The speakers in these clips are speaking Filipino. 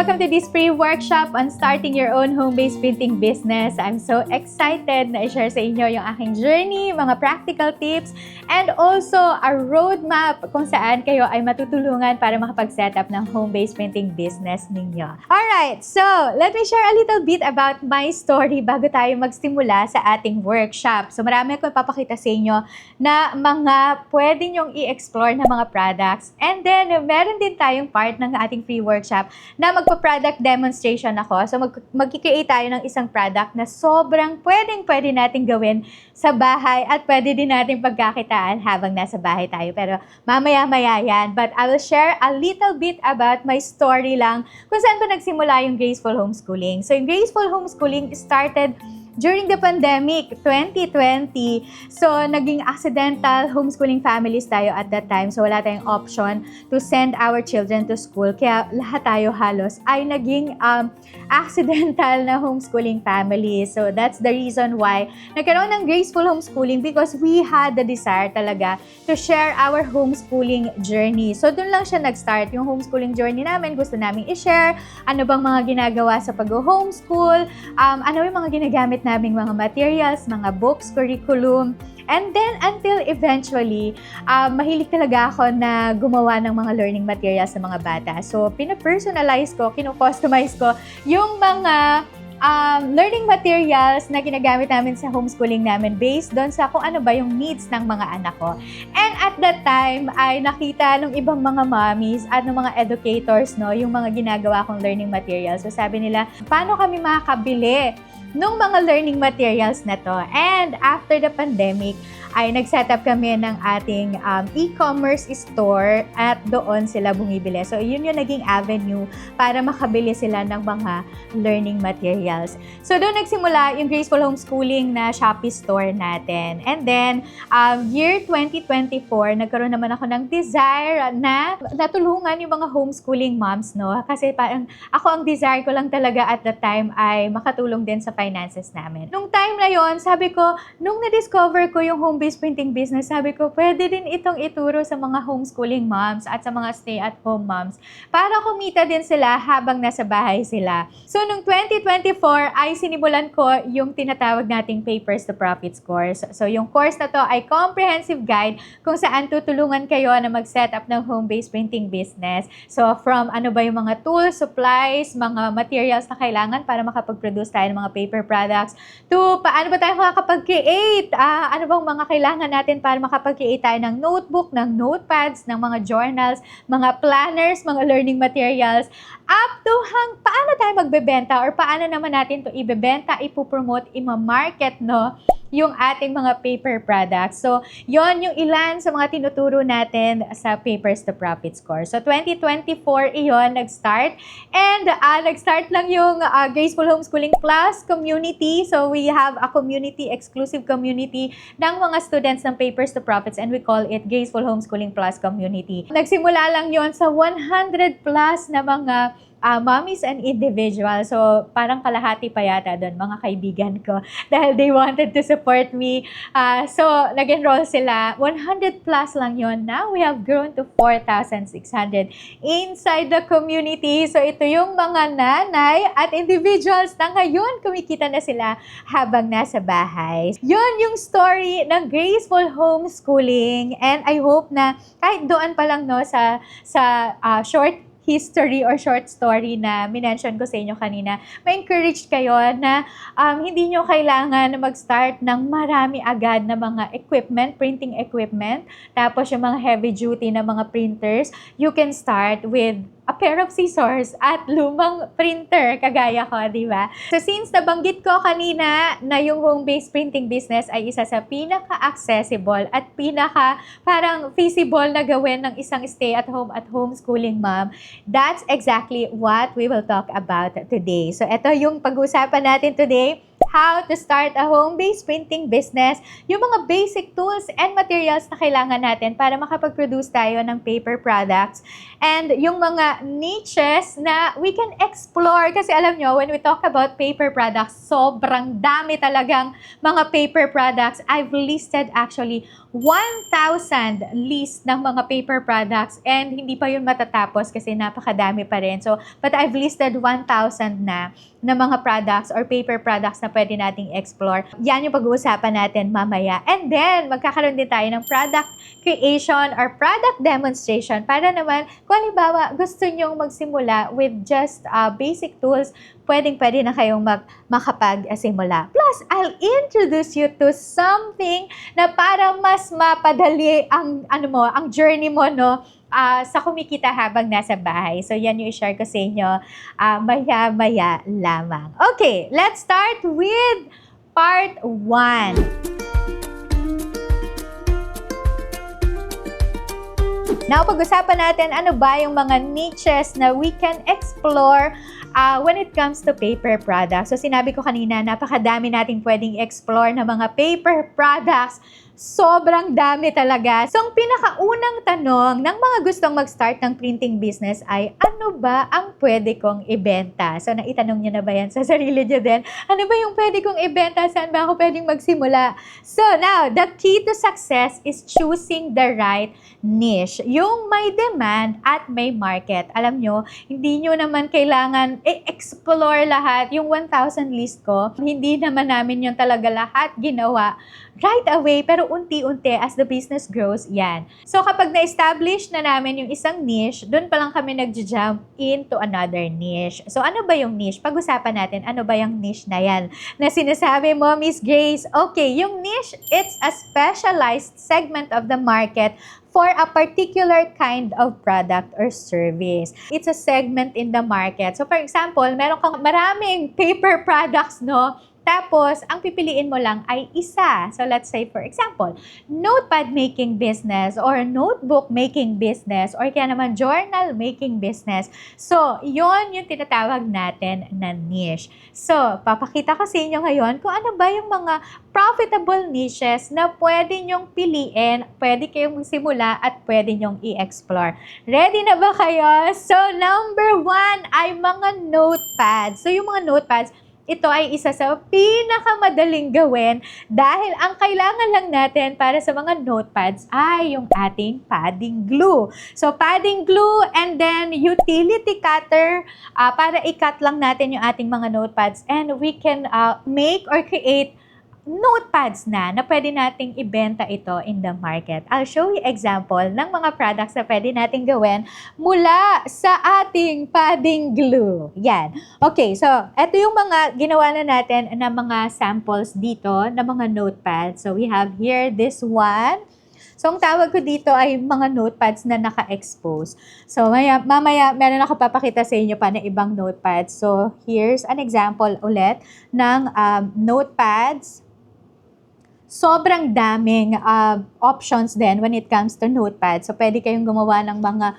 welcome to this free workshop on starting your own home-based printing business. I'm so excited na i-share sa inyo yung aking journey, mga practical tips, and also a roadmap kung saan kayo ay matutulungan para makapag-setup ng home-based printing business ninyo. Alright, so let me share a little bit about my story bago tayo magsimula sa ating workshop. So marami akong ipapakita sa inyo na mga pwede nyong i-explore na mga products. And then, meron din tayong part ng ating free workshop na magpa-product demonstration ako. So, mag-create tayo ng isang product na sobrang pwede natin gawin sa bahay at pwede din natin pagkakitaan habang nasa bahay tayo. Pero mamaya-maya yan. But I will share a little bit about my story lang kung saan ba nagsimula yung Graceful Homeschooling. So, yung Graceful Homeschooling started during the pandemic, 2020, so naging accidental homeschooling families tayo at that time. So wala tayong option to send our children to school. Kaya lahat tayo halos ay naging accidental na homeschooling family. So that's the reason why nagkaroon ng Graceful Homeschooling, because we had the desire talaga to share our homeschooling journey. So dun lang siya nag-start. Yung homeschooling journey namin, gusto namin i-share ano bang mga ginagawa sa pag-homeschool, ano yung mga ginagamit naming mga materials, mga books, curriculum. And then, until eventually, mahilig talaga ako na gumawa ng mga learning materials sa mga bata. So, pina-personalize ko, kino-customize ko yung mga learning materials na ginagamit namin sa homeschooling namin based doon sa kung ano ba yung needs ng mga anak ko. And at that time, ay nakita ng ibang mga mommies at ng mga educators, no, yung mga ginagawa kong learning materials. So, sabi nila, paano kami makakabili nung mga learning materials na to? And after the pandemic, ay nag-set up kami ng ating e-commerce store at doon sila bumibili. So, yun yung naging avenue para makabili sila ng mga learning materials. So, doon nagsimula yung Graceful Homeschooling na Shopee store natin. And then, year 2024, nagkaroon naman ako ng desire na natulungan yung mga homeschooling moms, no? Kasi parang ako ang desire ko lang talaga at the time ay makatulong din sa finances namin. Nung time na yon, sabi ko, nung na-discover ko yung home-based printing business, sabi ko, pwede din itong ituro sa mga homeschooling moms at sa mga stay-at-home moms para kumita din sila habang nasa bahay sila. So, nung 2024 ay sinimulan ko yung tinatawag nating Papers to Profits course. So, yung course na to ay comprehensive guide kung saan tutulungan kayo na mag-set up ng home-based printing business. So, from ano ba yung mga tools, supplies, mga materials na kailangan para makapag-produce tayo ng mga paper products, to paano ba tayo makakapag-create, ano bang mga kailangan natin para makapag-create tayo ng notebook, ng notepads, ng mga journals, mga planners, mga learning materials, up to paano tayo magbebenta or paano naman natin to ibebenta, ipopromote, imamarket, no, yung ating mga paper products. So, yon yung ilan sa mga tinuturo natin sa Papers to Profits course. So, 2024 iyon nag-start. And nag-start lang yung Graceful Homeschooling Plus community. So, we have a community, exclusive community ng mga students ng Papers to Profits, and we call it Graceful Homeschooling Plus community. Nagsimula lang yon sa 100 plus na mga mommies and individuals. So, parang kalahati pa yata doon, mga kaibigan ko, dahil they wanted to support me. So, nag-enroll sila. 100 plus lang yon. Now, we have grown to 4,600 inside the community. So, ito yung mga nanay at individuals na ngayon kumikita na sila habang nasa bahay. Yun yung story ng Graceful Homeschooling. And I hope na kahit doon pa lang, no, sa short history or short story na minention ko sa inyo kanina, ma-encourage kayo na hindi nyo kailangan na mag-start ng marami agad na mga equipment, printing equipment, tapos yung mga heavy duty na mga printers. You can start with a pair of scissors at lumang printer, kagaya ko, di ba? So, since nabanggit ko kanina na yung home-based printing business ay isa sa pinaka-accessible at parang feasible na gawin ng isang stay-at-home at homeschooling mom, that's exactly what we will talk about today. So, ito yung pag-usapan natin today. How to start a home-based printing business, yung mga basic tools and materials na kailangan natin para makapag-produce tayo ng paper products, and yung mga niches na we can explore. Kasi alam nyo, when we talk about paper products, sobrang dami talagang mga paper products. I've listed actually 1,000 list ng mga paper products and hindi pa yun matatapos kasi napakadami pa rin. So, but I've listed 1,000 na mga products or paper products na pwede nating explore. Yan yung pag-uusapan natin mamaya. And then, magkakaroon din tayo ng product creation or product demonstration para naman kung halimbawa gusto nyong magsimula with just basic tools, pwedeng-pwede na kayong makapag-simula. Plus, I'll introduce you to something na para mas mapadali ang journey mo sa kumikita habang nasa bahay. So, yan yung i-share ko sa inyo maya-maya lamang. Okay, let's start with part 1. Now, pag-usapan natin ano ba yung mga niches na we can explore when it comes to paper products. So, sinabi ko kanina, napakadami nating pwedeng explore na mga paper products. Sobrang dami talaga. So, ang pinakaunang tanong ng mga gustong mag-start ng printing business ay, ano ba ang pwede kong ibenta? So, naitanong nyo na ba yan sa sarili nyo din? Ano ba yung pwede kong ibenta? Saan ba ako pwedeng magsimula? So, now, the key to success is choosing the right niche. Yung may demand at may market. Alam nyo, hindi nyo naman kailangan explore lahat. Yung 1,000 list ko, hindi naman namin yung talaga lahat ginawa right away, pero unti-unti as the business grows, yan. So, kapag na-establish na namin yung isang niche, doon pa lang kami nag-jump into another niche. So, ano ba yung niche? Pag-usapan natin, ano ba yung niche na yan? Na sinasabi mo, Miss Grace, okay, yung niche, it's a specialized segment of the market for a particular kind of product or service. It's a segment in the market. So, for example, meron kang maraming paper products, no? Tapos, ang pipiliin mo lang ay isa. So, let's say, for example, notepad making business or notebook making business or kaya naman journal making business. So, yon yung tinatawag natin na niche. So, papakita ko sa inyo ngayon kung ano ba yung mga profitable niches na pwede nyong piliin, pwede kayong magsimula at pwede nyong i-explore. Ready na ba kayo? So, number 1 ay mga notepads. So, yung mga notepads, ito ay isa sa pinakamadaling gawin dahil ang kailangan lang natin para sa mga notepads ay yung ating padding glue. So, padding glue and then utility cutter para i-cut lang natin yung ating mga notepads and we can make or create notepads na pwede nating ibenta ito in the market. I'll show you example ng mga products na pwede nating gawin mula sa ating padding glue. Yan. Okay, so ito yung mga ginawa na natin na mga samples dito na mga notepads. So we have here this one. So, ang tawag ko dito ay mga notepads na naka-expose. So, mamaya meron ako papakita sa inyo pa na ibang notepads. So, here's an example ulit ng notepads. Sobrang daming options din when it comes to notepad. So, pwede kayong gumawa ng mga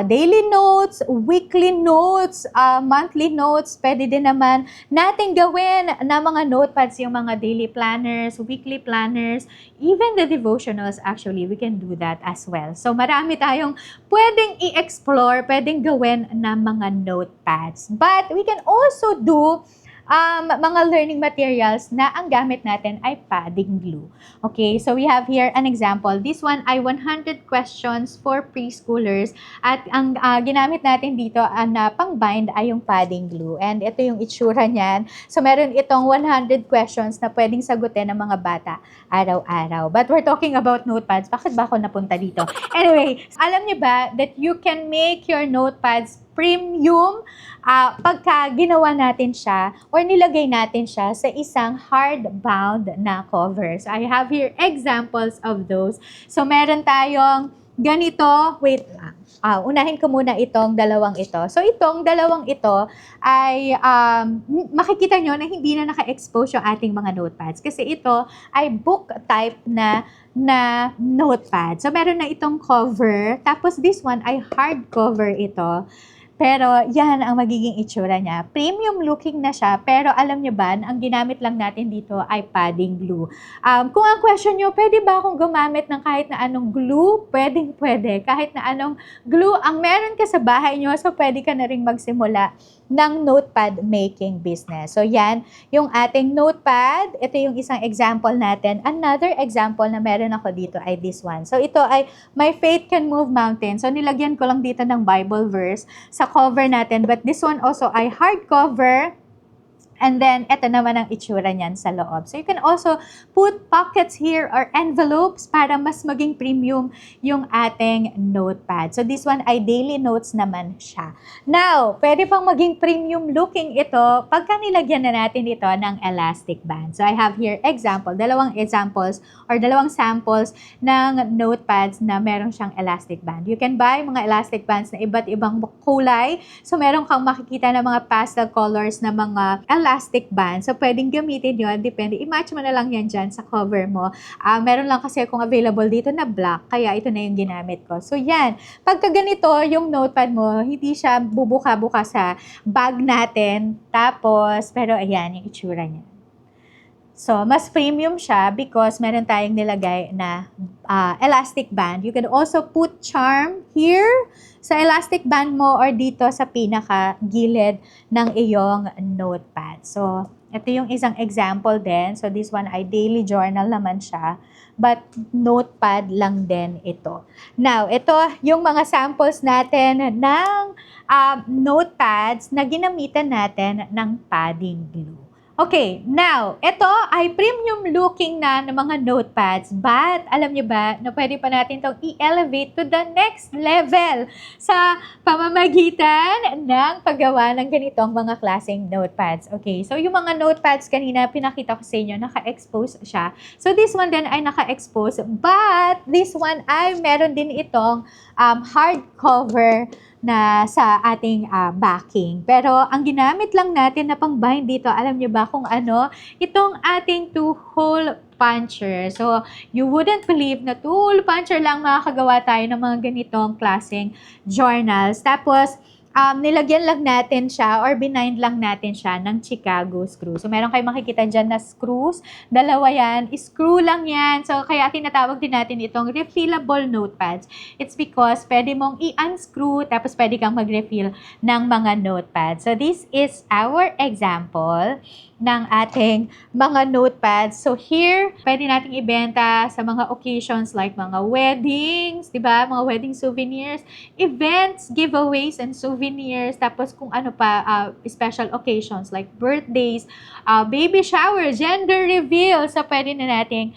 daily notes, weekly notes, monthly notes. Pwede din naman natin gawin na mga notepads yung mga daily planners, weekly planners, even the devotionals actually, we can do that as well. So, marami tayong pwedeng i-explore, pwedeng gawin na mga notepads. But we can also do mga learning materials na ang gamit natin ay padding glue. Okay, so we have here an example. This one ay 100 questions for preschoolers at ang ginamit natin dito na pang-bind ay yung padding glue. And ito yung itsura niyan. So meron itong 100 questions na pwedeng sagutin ng mga bata araw-araw. But we're talking about notepads. Bakit ba ako napunta dito? Anyway, alam niyo ba that you can make your notepads premium pagka ginawa natin siya or nilagay natin siya sa isang hardbound na cover. So, I have here examples of those. So, meron tayong ganito. Wait lang. Unahin ko muna itong dalawang ito. So, itong dalawang ito ay makikita nyo na hindi na naka-expose yung ating mga notepads. Kasi ito ay book type na notepad. So, meron na itong cover. Tapos, this one ay hardcover ito. Pero yan ang magiging itsura niya. Premium looking na siya, pero alam niyo ba, ang ginamit lang natin dito ay padding glue. Kung ang question niyo, pwede ba akong gumamit ng kahit na anong glue? Pwede. Kahit na anong glue ang meron ka sa bahay niyo, so pwede ka na rin magsimula ng notepad making business. So yan, yung ating notepad, ito yung isang example natin. Another example na meron ako dito ay this one. So ito ay My Faith Can Move Mountains. So nilagyan ko lang dito ng Bible verse sa cover natin. But this one also ay hardcover. And then, ito naman ang itsura niyan sa loob. So, you can also put pockets here or envelopes para mas maging premium yung ating notepad. So, this one ay daily notes naman siya. Now, pwede pang maging premium looking ito pagka nilagyan na natin ito ng elastic band. So, I have here dalawang examples or dalawang samples ng notepads na meron siyang elastic band. You can buy mga elastic bands na iba't ibang kulay. So, meron kang makikita na mga pastel colors na mga elastic band. So, pwedeng gamitin yun. Depende. I-match mo na lang yan dyan sa cover mo. Meron lang kasi kung available dito na black. Kaya ito na yung ginamit ko. So, yan. Pagka ganito, yung notepad mo, hindi siya bubuka-buka sa bag natin. Tapos, pero ayan, yung itsura niya. So, mas premium siya because meron tayong nilagay na elastic band. You can also put charm here sa elastic band mo or dito sa pinaka-gilid ng iyong notepad. So, ito yung isang example din. So, this one ay daily journal naman siya. But, notepad lang din ito. Now, ito yung mga samples natin ng notepads na ginamitan natin ng padding glue. Okay, now, ito ay premium looking na ng mga notepads, but alam niyo ba na pwede pa natin itong i-elevate to the next level sa pamamagitan ng paggawa ng ganitong mga klaseng notepads. Okay, so yung mga notepads kanina, pinakita ko sa inyo, naka-expose siya. So this one din ay naka-expose, but this one ay meron din itong hardcover na sa ating backing. Pero ang ginamit lang natin na pang-bind dito, alam niyo ba kung ano? Itong ating two-hole puncher. So, you wouldn't believe na two-hole puncher lang makakagawa tayo ng mga ganitong klaseng journals. Tapos, nilagyan lang natin siya or binind lang natin siya ng Chicago screw. So, meron kayong makikita dyan na screws. Dalawa yan. Screw lang yan. So, kaya tinatawag din natin itong refillable notepads. It's because pwede mong i-unscrew tapos pwede kang mag-refill ng mga notepads. So, this is our example ng ating mga notepads. So, here, pwede nating ibenta sa mga occasions like mga weddings, di ba? Mga wedding souvenirs, events, giveaways, and souvenirs. Tapos, kung ano pa, special occasions like birthdays, baby shower, gender reveal. So, pwede na nating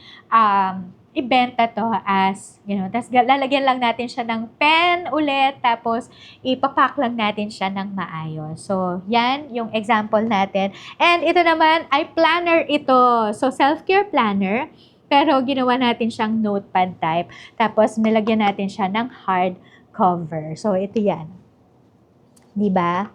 ibenta to as, tapos lalagyan lang natin siya ng pen ulit, tapos ipapack lang natin siya ng maayos. So, yan yung example natin. And ito naman ay planner ito. So, self-care planner, pero ginawa natin siyang notepad type. Tapos, nilagyan natin siya ng hard cover. So, ito yan. Diba?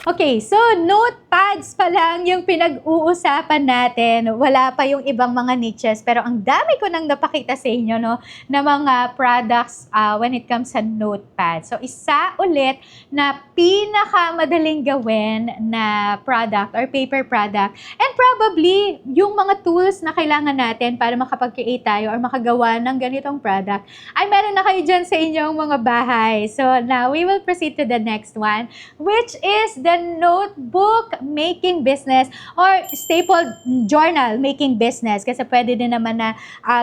Okay, so notepads pa lang yung pinag-uusapan natin. Wala pa yung ibang mga niches, pero ang dami ko nang napakita sa inyo, no, na mga products when it comes sa notepad. So, isa ulit na pinakamadaling gawin na product or paper product. And probably, yung mga tools na kailangan natin para makapag-create tayo or makagawa ng ganitong product, ay meron na kayo dyan sa inyong mga bahay. So, now we will proceed to the next one, which is the notebook making business or stapled journal making business. Kasi pwede din naman na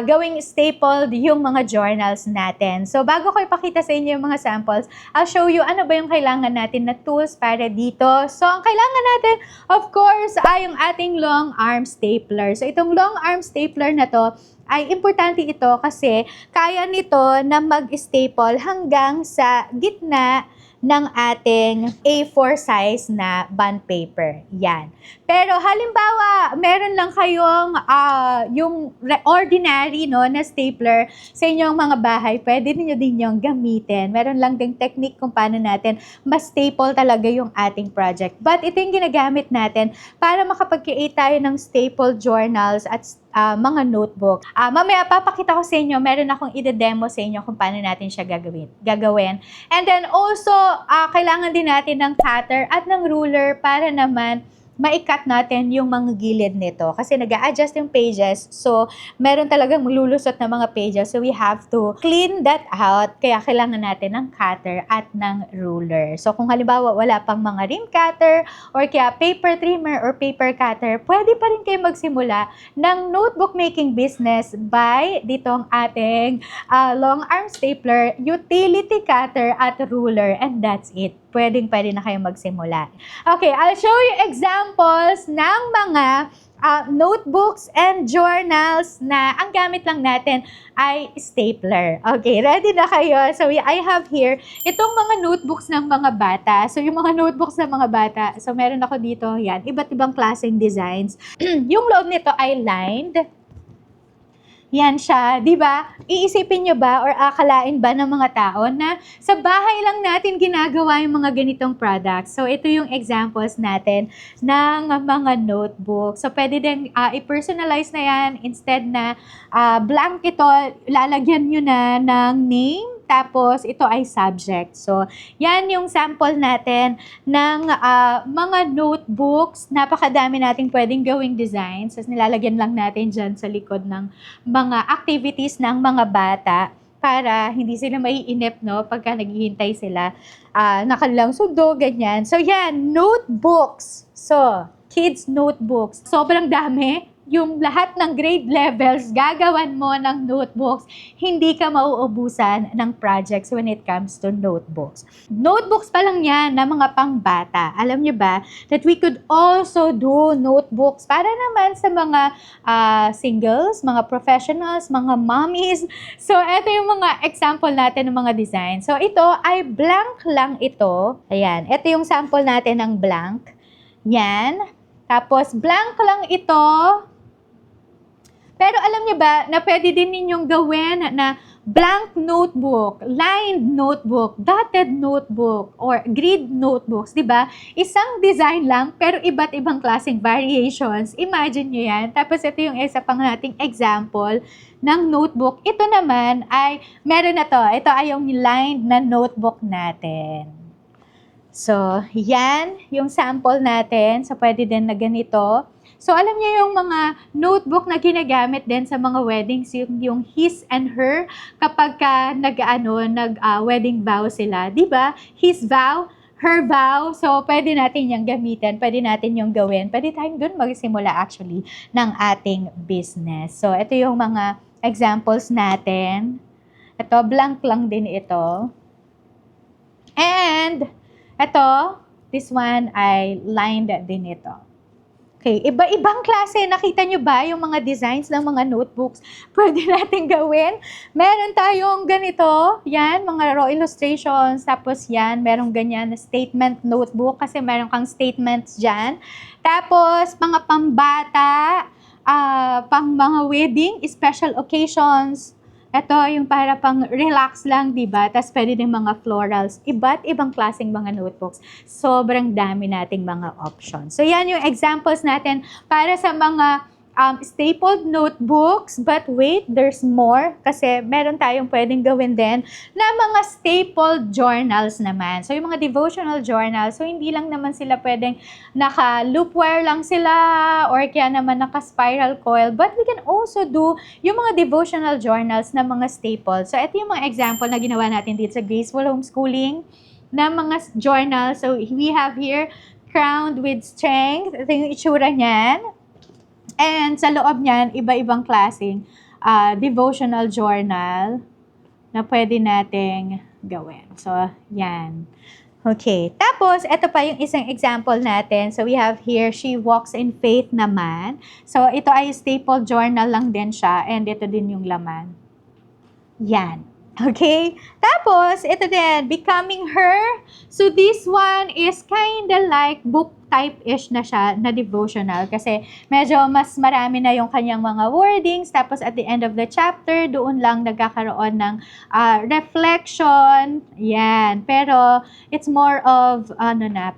gawing stapled yung mga journals natin. So, bago ko ipakita sa inyo yung mga samples, I'll show you ano ba yung kailangan natin na tools para dito. So, ang kailangan natin, of course, ay yung ating long arm stapler. So, itong long arm stapler na to, ay importante ito kasi kaya nito na mag-staple hanggang sa gitna ng ating A4 size na bond paper. Yan. Pero halimbawa, meron lang kayong yung ordinary na stapler sa inyong mga bahay, pwede niyo din yung gamitin. Meron lang ding technique kung paano natin mas staple talaga yung ating project. But ito yung ginagamit natin para makapag-create tayo ng staple journals at mga notebook. Mamaya papakita ko sa inyo, meron akong ide-demo sa inyo kung paano natin siya gagawin. And then also, kailangan din natin ng cutter at ng ruler para naman maikat natin yung mga gilid nito kasi nag-a-adjust yung pages. So, meron talagang lulusot na mga pages. So, we have to clean that out. Kaya kailangan natin ng cutter at ng ruler. So, kung halimbawa wala pang mga rim cutter or kaya paper trimmer or paper cutter, pwede pa rin kayo magsimula ng notebook making business by ditong ating long arm stapler, utility cutter at ruler, and that's it. Pwede na kayo magsimula. Okay, I'll show you examples ng mga notebooks and journals na ang gamit lang natin ay stapler. Okay, ready na kayo? So, I have here itong mga notebooks ng mga bata. So, yung mga notebooks ng mga bata, so meron ako dito, yan, iba't ibang klaseng designs. Yung loob nito ay lined. Yan siya, di ba? Iisipin nyo ba or akalain ba ng mga tao na sa bahay lang natin ginagawa yung mga ganitong products? So, ito yung examples natin ng mga notebook. So, pwede din i-personalize na yan. Instead na blank ito, lalagyan nyo na ng name. Tapos, ito ay subject. So, yan yung sample natin ng mga notebooks. Napakadami nating pwedeng gawing designs. So, nilalagyan lang natin dyan sa likod ng mga activities ng mga bata para hindi sila maiinip, no? Pagka naghihintay sila na kanilang sundo, ganyan. So, yan, notebooks. So, kids notebooks. Sobrang dami. Yung lahat ng grade levels, gagawan mo ng notebooks, hindi ka mauubusan ng projects when it comes to notebooks. Notebooks pa lang yan na mga pangbata. Alam nyo ba that we could also do notebooks para naman sa mga singles, mga professionals, mga mommies. So, ito yung mga example natin ng mga design. So, ito ay blank lang ito. Ayan, ito yung sample natin ng blank. Yan. Tapos, blank lang ito. Pero alam niyo ba na pwede din ninyong gawin na blank notebook, lined notebook, dotted notebook, or grid notebooks, di ba? Isang design lang, pero iba't ibang klaseng variations. Imagine nyo yan. Tapos ito yung isa pang nating example ng notebook. Ito naman ay, meron na to. Ito ay yung lined na notebook natin. So, yan yung sample natin. So, pwede din na ganito. So, alam niyo yung mga notebook na ginagamit din sa mga weddings, yung his and her, kapag nag-wedding vow sila. Diba? His vow, her vow. So, pwede natin yung gamitin, pwede natin yung gawin. Pwede tayong dun magsimula actually ng ating business. So, ito yung mga examples natin. Ito, blank lang din ito. And, ito, this one ay lined din ito. Okay, iba-ibang klase. Nakita nyo ba yung mga designs ng mga notebooks? Pwede natin gawin. Meron tayong ganito, yan, mga raw illustrations. Tapos yan, merong ganyan na statement notebook kasi meron kang statements dyan. Tapos, mga pambata, pang mga wedding, special occasions. Ito yung para pang relax lang, diba? Tapos pwede din mga florals. Iba't ibang klaseng mga notebooks. Sobrang dami nating mga options. So yan yung examples natin para sa mga stapled notebooks. But wait, there's more. Kasi meron tayong pwedeng gawin din na mga stapled journals naman. So yung mga devotional journals, so hindi lang naman sila pwedeng naka-loop wire lang sila or kaya naman naka-spiral coil. But we can also do yung mga devotional journals na mga staples. So ito yung mga example na ginawa natin dito sa Graceful Homeschooling na mga journals. So we have here, Crowned with Strength. Ito yung itsura niyan. And sa loob niyan, iba-ibang klaseng devotional journal na pwede nating gawin. So, yan. Okay. Tapos, ito pa yung isang example natin. So, we have here, She Walks in Faith naman. So, ito ay staple journal lang din siya. And ito din yung laman. Yan. Okay? Tapos, ito din, Becoming Her. So, this one is kinda like book type-ish na siya, na devotional. Kasi medyo mas marami na yung kanyang mga wordings. Tapos, at the end of the chapter, doon lang nagkakaroon ng reflection. Yan. Pero, it's more of,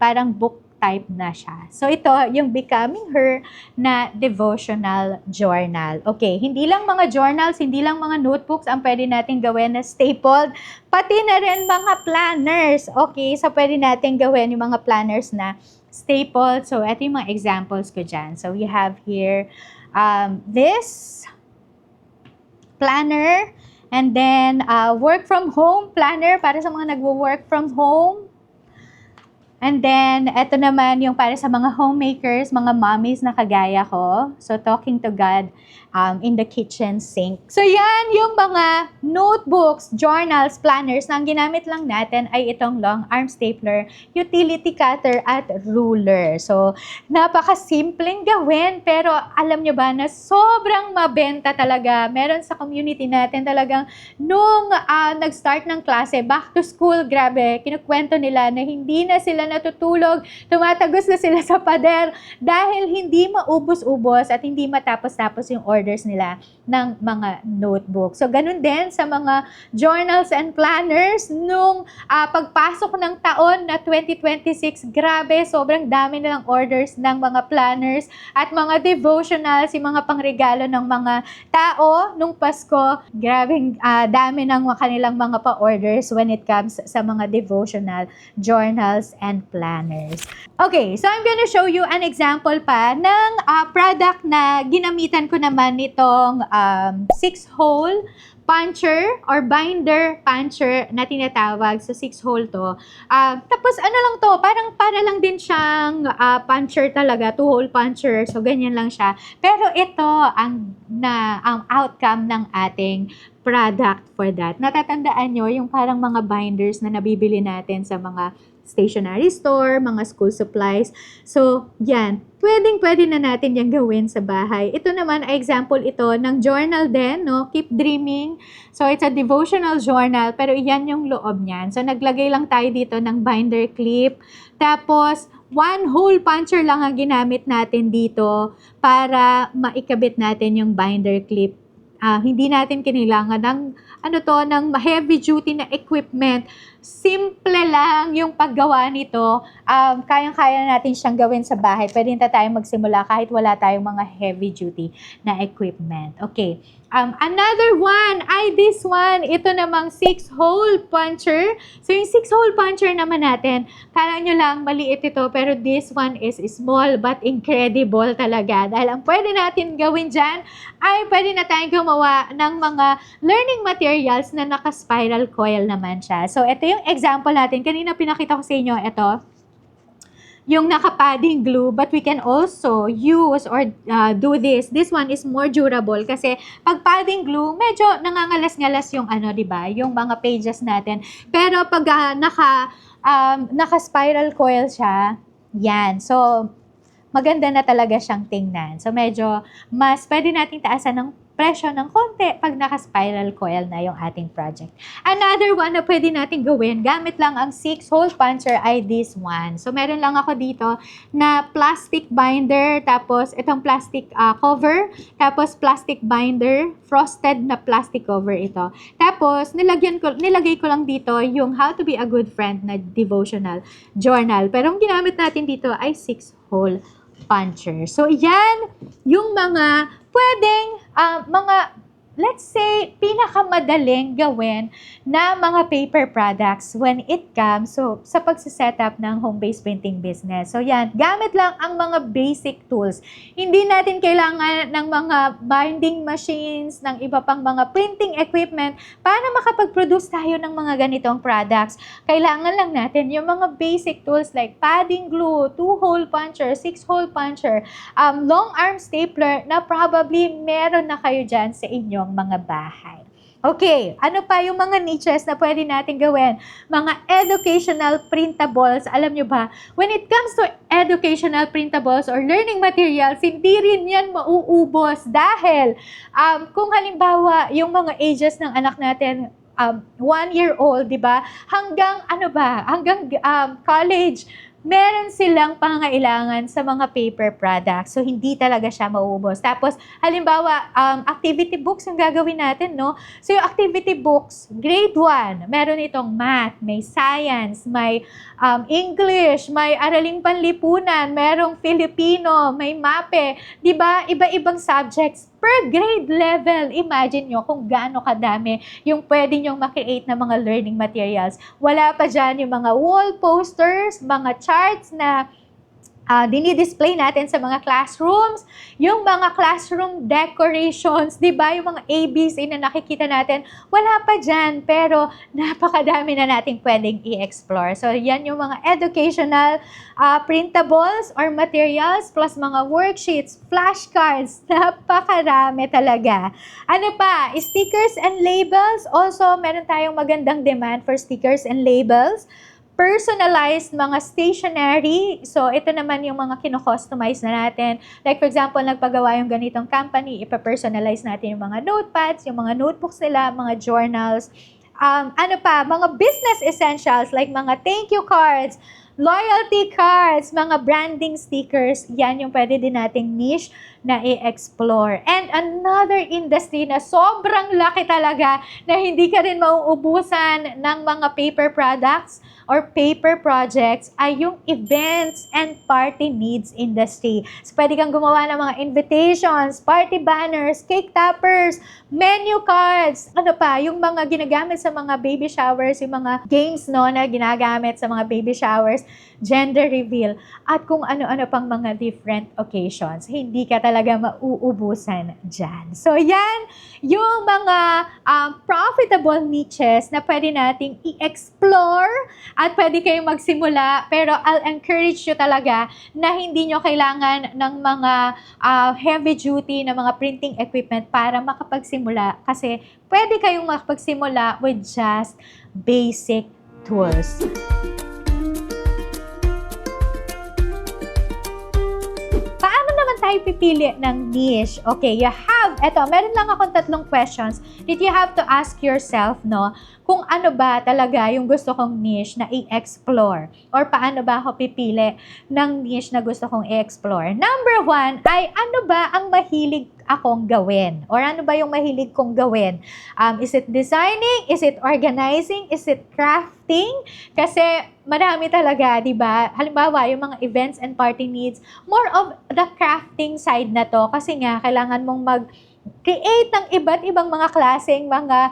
parang book type na siya. So, ito, yung Becoming Her na devotional journal. Okay, hindi lang mga journals, hindi lang mga notebooks ang pwede natin gawin na stapled, pati na rin mga planners. Okay, so pwede natin gawin yung mga planners na staple. So, ito yung mga examples ko dyan. So, we have here this planner, and then work from home planner para sa mga nagwo-work from home. And then, ito naman yung para sa mga homemakers, mga mommies na kagaya ko. So, talking to God in the kitchen sink. So, yan yung mga notebooks, journals, planners na ang ginamit lang natin ay itong long arm stapler, utility cutter, at ruler. So, napaka-simpleng gawin. Pero, alam nyo ba na sobrang mabenta talaga. Meron sa community natin talagang nung nag-start ng klase, back to school, grabe, kinukwento nila na hindi na sila natutulog, tumatagos na sila sa pader dahil hindi maubos-ubos at hindi matapos-tapos yung orders nila ng mga notebook. So, ganun din sa mga journals and planners nung pagpasok ng taon na 2026, grabe, sobrang dami nilang orders ng mga planners at mga devotionals, yung mga pangregalo ng mga tao nung Pasko. Grabe, dami ng kanilang mga pa-orders when it comes sa mga devotional journals and planners. Okay, so I'm gonna show you an example pa ng product na ginamitan ko naman nitong 6-hole puncher or binder puncher na tinatawag. So, 6-hole to. Tapos, ano lang to, parang para lang din siyang puncher talaga, 2-hole puncher. So, ganyan lang siya. Pero ito ang outcome ng ating product for that. Natatandaan nyo yung parang mga binders na nabibili natin sa mga stationery store, mga school supplies. So, yan. Pwedeng-pwede na natin yung gawin sa bahay. Ito naman, example ito ng journal din, no? Keep Dreaming. So, it's a devotional journal, pero yan yung loob niyan. So, naglagay lang tayo dito ng binder clip. Tapos, 1-hole puncher lang ang ginamit natin dito para maikabit natin yung binder clip. Hindi natin kailangan ng heavy duty na equipment. Simple lang yung paggawa nito. Kayang-kaya natin siyang gawin sa bahay. Pwede na tayong magsimula kahit wala tayong mga heavy duty na equipment. Okay. Another one ay this one. Ito namang 6-hole puncher. So, yung 6-hole puncher naman natin, kala nyo lang maliit ito, pero this one is small but incredible talaga. Dahil ang pwede natin gawin dyan ay pwede na tayong gumawa ng mga learning materials na naka-spiral coil naman siya. So, ito yung example natin. Kanina pinakita ko sa inyo ito. Yung naka-padding glue, but we can also use or do this. This one is more durable kasi pag padding glue, medyo nangangalas-ngalas yung di ba? Yung mga pages natin. Pero pag naka-spiral coil siya, yan. So, maganda na talaga siyang tingnan. So, medyo mas pwede nating taasan ng presyo ng konti pag naka-spiral coil na yung ating project. Another one na pwede natin gawin, gamit lang ang 6-hole puncher ay this one. So, meron lang ako dito na plastic binder, tapos itong plastic cover, tapos plastic binder, frosted na plastic cover ito. Tapos, nilagay ko lang dito yung How to be a Good Friend na devotional journal. Pero ang ginamit natin dito ay 6-hole puncher. So, yan yung mga pwedeng, let's say, pinakamadaling gawin na mga paper products when it comes sa pagsisetup ng home-based printing business. So, yan. Gamit lang ang mga basic tools. Hindi natin kailangan ng mga binding machines, ng iba pang mga printing equipment para makapag-produce tayo ng mga ganitong products. Kailangan lang natin yung mga basic tools like padding glue, 2-hole puncher, 6-hole puncher, long arm stapler na probably meron na kayo dyan sa inyong mga bahay. Okay, ano pa yung mga niches na pwede natin gawin? Mga educational printables. Alam nyo ba, when it comes to educational printables or learning materials, hindi rin yan mauubos dahil kung halimbawa yung mga ages ng anak natin 1-year-old, di ba? Hanggang college, meron silang pangangailangan sa mga paper products. So, hindi talaga siya mauubos. Tapos, halimbawa, activity books yung gagawin natin, no? So, yung activity books, grade 1, meron itong math, may science, may English, may araling panlipunan, merong Filipino, may MAPE. Diba? Iba-ibang subjects per grade level. Imagine nyo kung gaano kadami yung pwede nyong makreate na mga learning materials. Wala pa dyan yung mga wall posters, mga charts na dinidisplay natin sa mga classrooms, yung mga classroom decorations, di ba? Yung mga ABC na nakikita natin, wala pa dyan, pero napakadami na nating pwedeng i-explore. So, yan yung mga educational printables or materials plus mga worksheets, flashcards, napakarami talaga. Ano pa? Stickers and labels. Also, meron tayong magandang demand for stickers and labels. Personalized mga stationery. So, ito naman yung mga kino-customize na natin. Like, for example, nagpagawa yung ganitong company, ipa-personalize natin yung mga notepads, yung mga notebooks nila, mga journals. Ano pa? Mga business essentials like mga thank you cards, loyalty cards, mga branding stickers. Yan yung pwede din nating niche na i-explore. And another industry na sobrang laki talaga na hindi ka rin mauubusan ng mga paper products or paper projects ay yung events and party needs industry. So, pwede kang gumawa ng mga invitations, party banners, cake toppers, menu cards, ano pa, yung mga ginagamit sa mga baby showers, yung mga games no, na ginagamit sa mga baby showers, gender reveal, at kung ano-ano pang mga different occasions. Hindi ka talaga mauubusan dyan. So, yan yung mga profitable niches na pwede nating i-explore at pwede kayong magsimula. Pero I'll encourage you talaga na hindi nyo kailangan ng mga heavy duty na mga printing equipment para makapagsimula. Kasi pwede kayong makapagsimula with just basic tools. Tayo pipili ng niche. Okay, meron lang akong 3 questions that you have to ask yourself, no? Kung ano ba talaga yung gusto kong niche na i-explore or paano ba ako pipili ng niche na gusto kong i-explore. Number 1 ay ano ba ang mahilig akong gawin? Or ano ba yung mahilig kong gawin? Is it designing? Is it organizing? Is it crafting? Kasi marami talaga, di ba? Halimbawa, yung mga events and party needs, more of the crafting side na to. Kasi nga, kailangan mong mag-create ng iba't ibang mga klaseng mga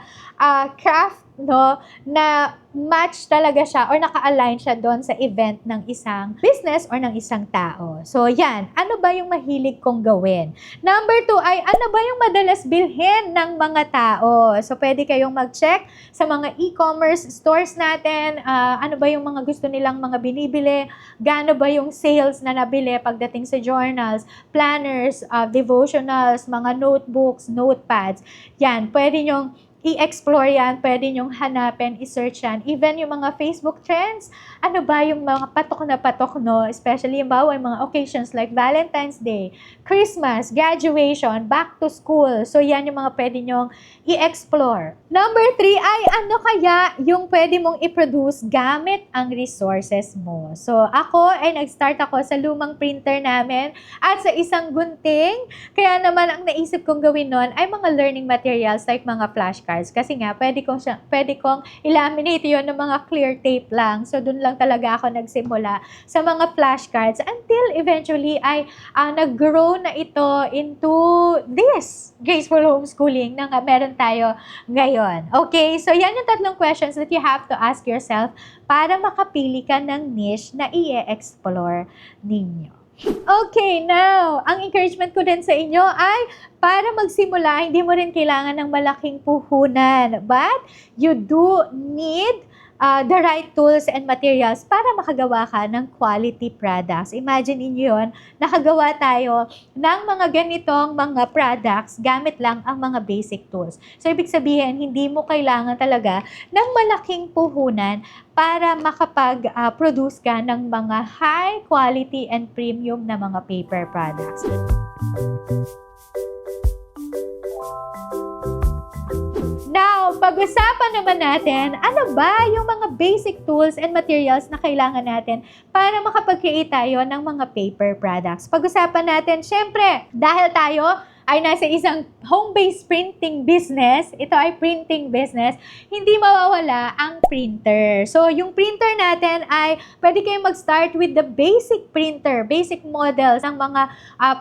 craft, no, na match talaga siya or naka-align siya doon sa event ng isang business or ng isang tao. So, yan. Ano ba yung mahilig kong gawin? Number 2 ay ano ba yung madalas bilhin ng mga tao? So, pwede kayong mag-check sa mga e-commerce stores natin. Ano ba yung mga gusto nilang mga binibili? Gaano ba yung sales na nabili pagdating sa journals, planners, devotionals, mga notebooks, notepads. Yan. Pwede nyong i-explore yan, pwede nyong hanapin, i-search yan. Even yung mga Facebook trends, ano ba yung mga patok na patok, no? Especially yung mga occasions like Valentine's Day, Christmas, graduation, back to school. So, yan yung mga pwede nyong i-explore. Number 3 ay ano kaya yung pwede mong i-produce gamit ang resources mo. So, nag-start ako sa lumang printer namin at sa isang gunting. Kaya naman, ang naisip kong gawin nun ay mga learning materials like mga flashcards. Kasi nga, pwede kong i-laminate yun ng mga clear tape lang. So, dun lang talaga ako nagsimula sa mga flashcards until eventually ay nag-grow na ito into this graceful homeschooling na meron tayo ngayon. Okay, so yan yung 3 questions that you have to ask yourself para makapili ka ng niche na i-explore ninyo. Okay, now, ang encouragement ko din sa inyo ay para magsimula, hindi mo rin kailangan ng malaking puhunan. But you do need the right tools and materials para makagawa ka ng quality products. Imagine niyo yun, nakagawa tayo ng mga ganitong mga products gamit lang ang mga basic tools. So, ibig sabihin, hindi mo kailangan talaga ng malaking puhunan para makapag-produce ka ng mga high quality and premium na mga paper products. Now, pag-usapan naman natin, ano ba yung mga basic tools and materials na kailangan natin para makapag-create tayo ng mga paper products. Pag-usapan natin, syempre, dahil tayo ay nasa isang home-based printing business, ito ay printing business, hindi mawawala ang printer. So, yung printer natin ay pwede kayong mag-start with the basic printer, basic models ng mga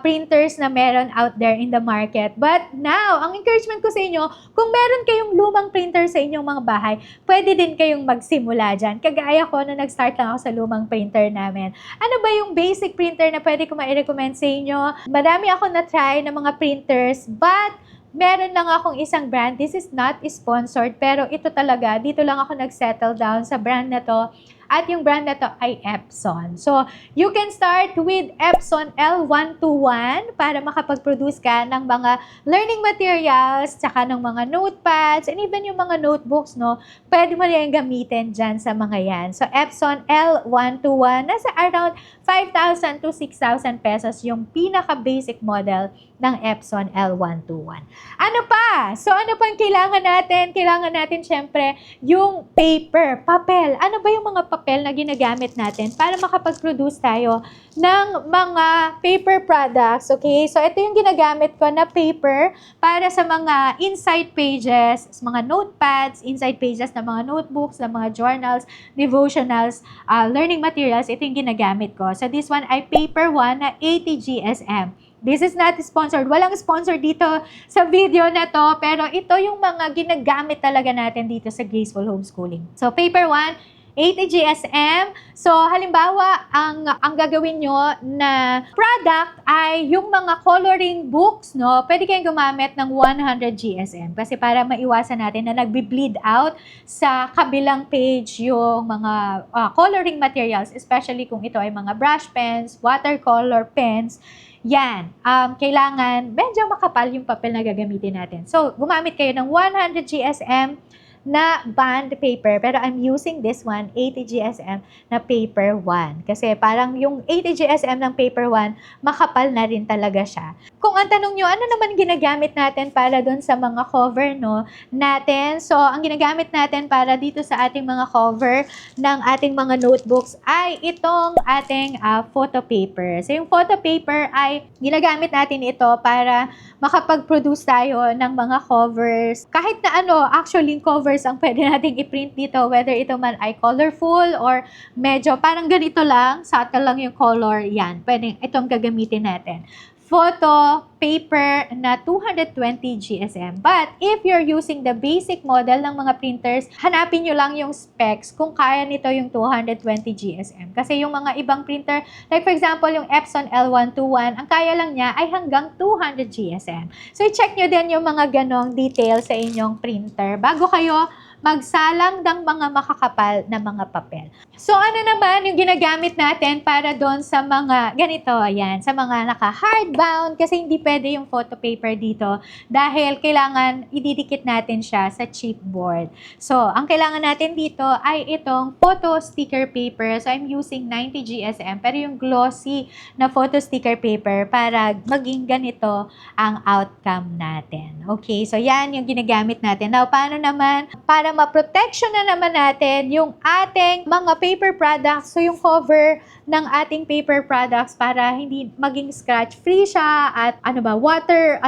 printers na meron out there in the market. But now, ang encouragement ko sa inyo, kung meron kayong lumang printer sa inyong mga bahay, pwede din kayong magsimula dyan. Kagaya ko na nag-start lang ako sa lumang printer namin. Ano ba yung basic printer na pwede ko ma-recommend sa inyo? Madami ako na-try ng mga printers, but meron lang akong isang brand. This is not sponsored, pero ito talaga, dito lang ako nag-settle down sa brand na to. At yung brand na to ay Epson. So, you can start with Epson L121 para makapag-produce ka ng mga learning materials, tsaka ng mga notepads, and even yung mga notebooks, no? Pwede mo rin gamitin dyan sa mga yan. So, Epson L121, nasa around 5,000 to 6,000 pesos yung pinaka-basic model ng Epson L121. Ano pa? So, ano pang kailangan natin? Kailangan natin, syempre, yung paper, papel. Ano ba yung mga papel na ginagamit natin para makapag-produce tayo ng mga paper products, okay? So, ito yung ginagamit ko na paper para sa mga inside pages, sa mga notepads, inside pages ng mga notebooks, ng mga journals, devotionals, learning materials. Ito yung ginagamit ko. So, this one ay paper 1 na 80 GSM. This is not sponsored. Walang sponsor dito sa video na to, pero ito yung mga ginagamit talaga natin dito sa Graceful Homeschooling. So, paper 1, 80 GSM. So, halimbawa, ang gagawin nyo na product ay yung mga coloring books, no? Pwede kayong gumamit ng 100 GSM kasi para maiwasan natin na nagbi-bleed out sa kabilang page yung mga coloring materials, especially kung ito ay mga brush pens, watercolor pens. Yan, kailangan medyo makapal yung papel na gagamitin natin. So, gumamit kayo ng 100 GSM na bond paper, pero I'm using this one, 80 GSM na paper 1. Kasi parang yung 80 GSM ng paper 1, makapal na rin talaga siya. Kung ang tanong nyo, ano naman ginagamit natin para doon sa mga cover, no, natin? So, ang ginagamit natin para dito sa ating mga cover ng ating mga notebooks ay itong ating photo paper. So, yung photo paper ay ginagamit natin ito para makapag-produce tayo ng mga covers. Kahit na actually covers ang pwede nating i-print dito, whether ito man ay colorful or medyo parang ganito lang, subtle lang yung color, yan. Pwede itong gagamitin natin. Photo paper na 220 GSM. But if you're using the basic model ng mga printers, hanapin nyo lang yung specs kung kaya nito yung 220 GSM. Kasi yung mga ibang printer, like for example, yung Epson L121, ang kaya lang niya ay hanggang 200 GSM. So, i-check nyo din yung mga ganong details sa inyong printer bago kayo magsalang ng mga makakapal na mga papel. So, ano naman yung ginagamit natin para doon sa mga ganito, ayan, sa mga naka-hardbound, kasi hindi pwede yung photo paper dito dahil kailangan ididikit natin siya sa chipboard. So, ang kailangan natin dito ay itong photo sticker paper. So, I'm using 90 GSM, pero yung glossy na photo sticker paper para maging ganito ang outcome natin. Okay, so yan yung ginagamit natin. Now, paano naman para ma-protection na naman natin yung ating mga paper products, so yung cover ng ating paper products para hindi maging scratch-free siya at water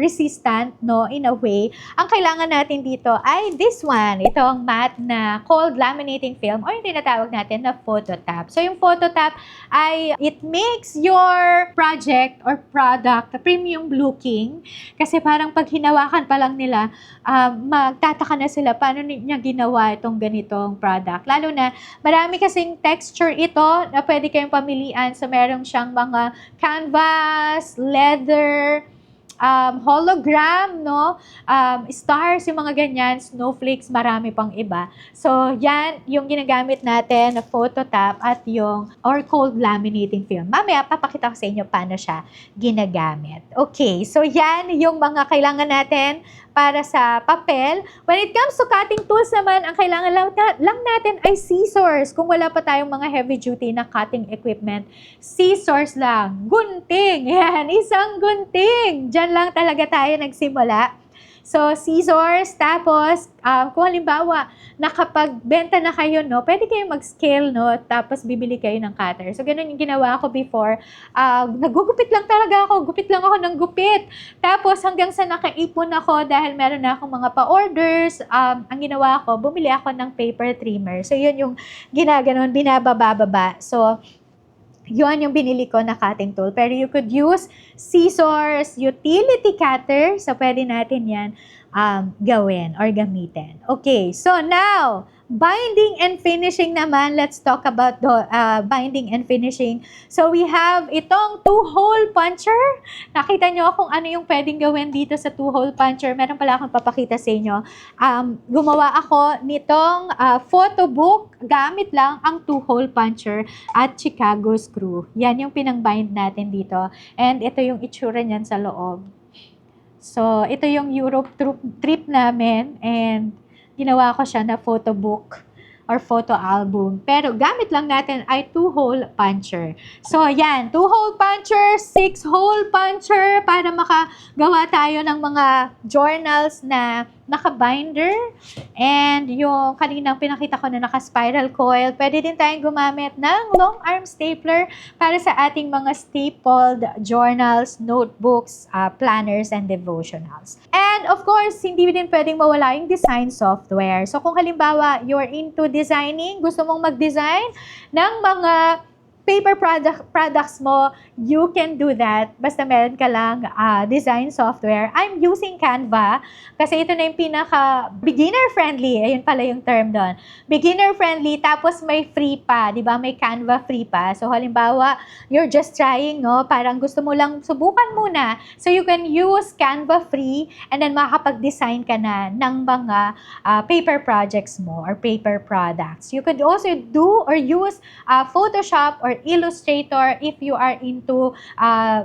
resistant, no, in a way. Ang kailangan natin dito ay this one, itong matte na cold laminating film o yung tinatawag natin na phototap. So yung phototap ay it makes your project or product premium looking kasi parang pag hinawakan pa lang nila, magtataka na sila paano niya ginawa itong ganitong product. Lalo na marami kasing texture ito na pwede kayong pamilian. So, meron siyang mga canvas, leather, hologram, no? Stars, yung mga ganyan, snowflakes, marami pang iba. So, yan yung ginagamit natin na phototap at yung or cold laminating film. Mamaya, papakita ko sa inyo paano siya ginagamit. Okay, so yan yung mga kailangan natin para sa papel. When it comes to cutting tools naman, ang kailangan lang natin ay scissors. Kung wala pa tayong mga heavy duty na cutting equipment, scissors lang. Gunting. Yan, isang gunting. Diyan lang talaga tayo nagsimula. So, scissors, tapos, kung halimbawa, nakapagbenta na kayo, no, pwede kayo mag-scale, no, tapos bibili kayo ng cutter. So, ganun yung ginawa ko before. Nagugupit lang talaga ako, gupit lang ako ng gupit. Tapos, hanggang sa nakaipon ako dahil meron na akong mga pa-orders, ang ginawa ko, bumili ako ng paper trimmer. So, yun yung ginaganon, binababa-baba. So, yun yung binili ko na cutting tool. Pero you could use scissors, utility cutter. So, pwede natin yan gawin or gamitin. Okay, so now, binding and finishing naman. Let's talk about the binding and finishing. So, we have itong two-hole puncher. Nakita nyo kung ano yung pwedeng gawin dito sa two-hole puncher. Meron pala akong papakita sa inyo. Gumawa ako nitong photo book gamit lang ang two-hole puncher at Chicago screw. Yan yung pinang-bind natin dito. And ito yung itsura niyan sa loob. So, ito yung Europe trip namin and ginawa ko siya na photo book or photo album. Pero gamit lang natin ay two-hole puncher. So, yan. Two-hole puncher, six-hole puncher para makagawa tayo ng mga journals na naka-binder. And yung kaninang pinakita ko na naka-spiral coil, pwede din tayong gumamit ng long arm stapler para sa ating mga stapled journals, notebooks, planners, and devotionals. And of course, hindi din pwedeng mawala yung design software. So kung halimbawa, you're into designing, gusto mong mag-design ng mga paper products mo, you can do that. Basta meron ka lang design software. I'm using Canva kasi ito na yung pinaka beginner-friendly. Ayun pala yung term doon. Beginner-friendly, tapos may free pa. Di ba? May Canva free pa. So, halimbawa, you're just trying, no? Parang gusto mo lang subukan muna. So, you can use Canva free and then makakapag-design ka na ng mga paper projects mo or paper products. You could also do or use Photoshop or Illustrator if you are into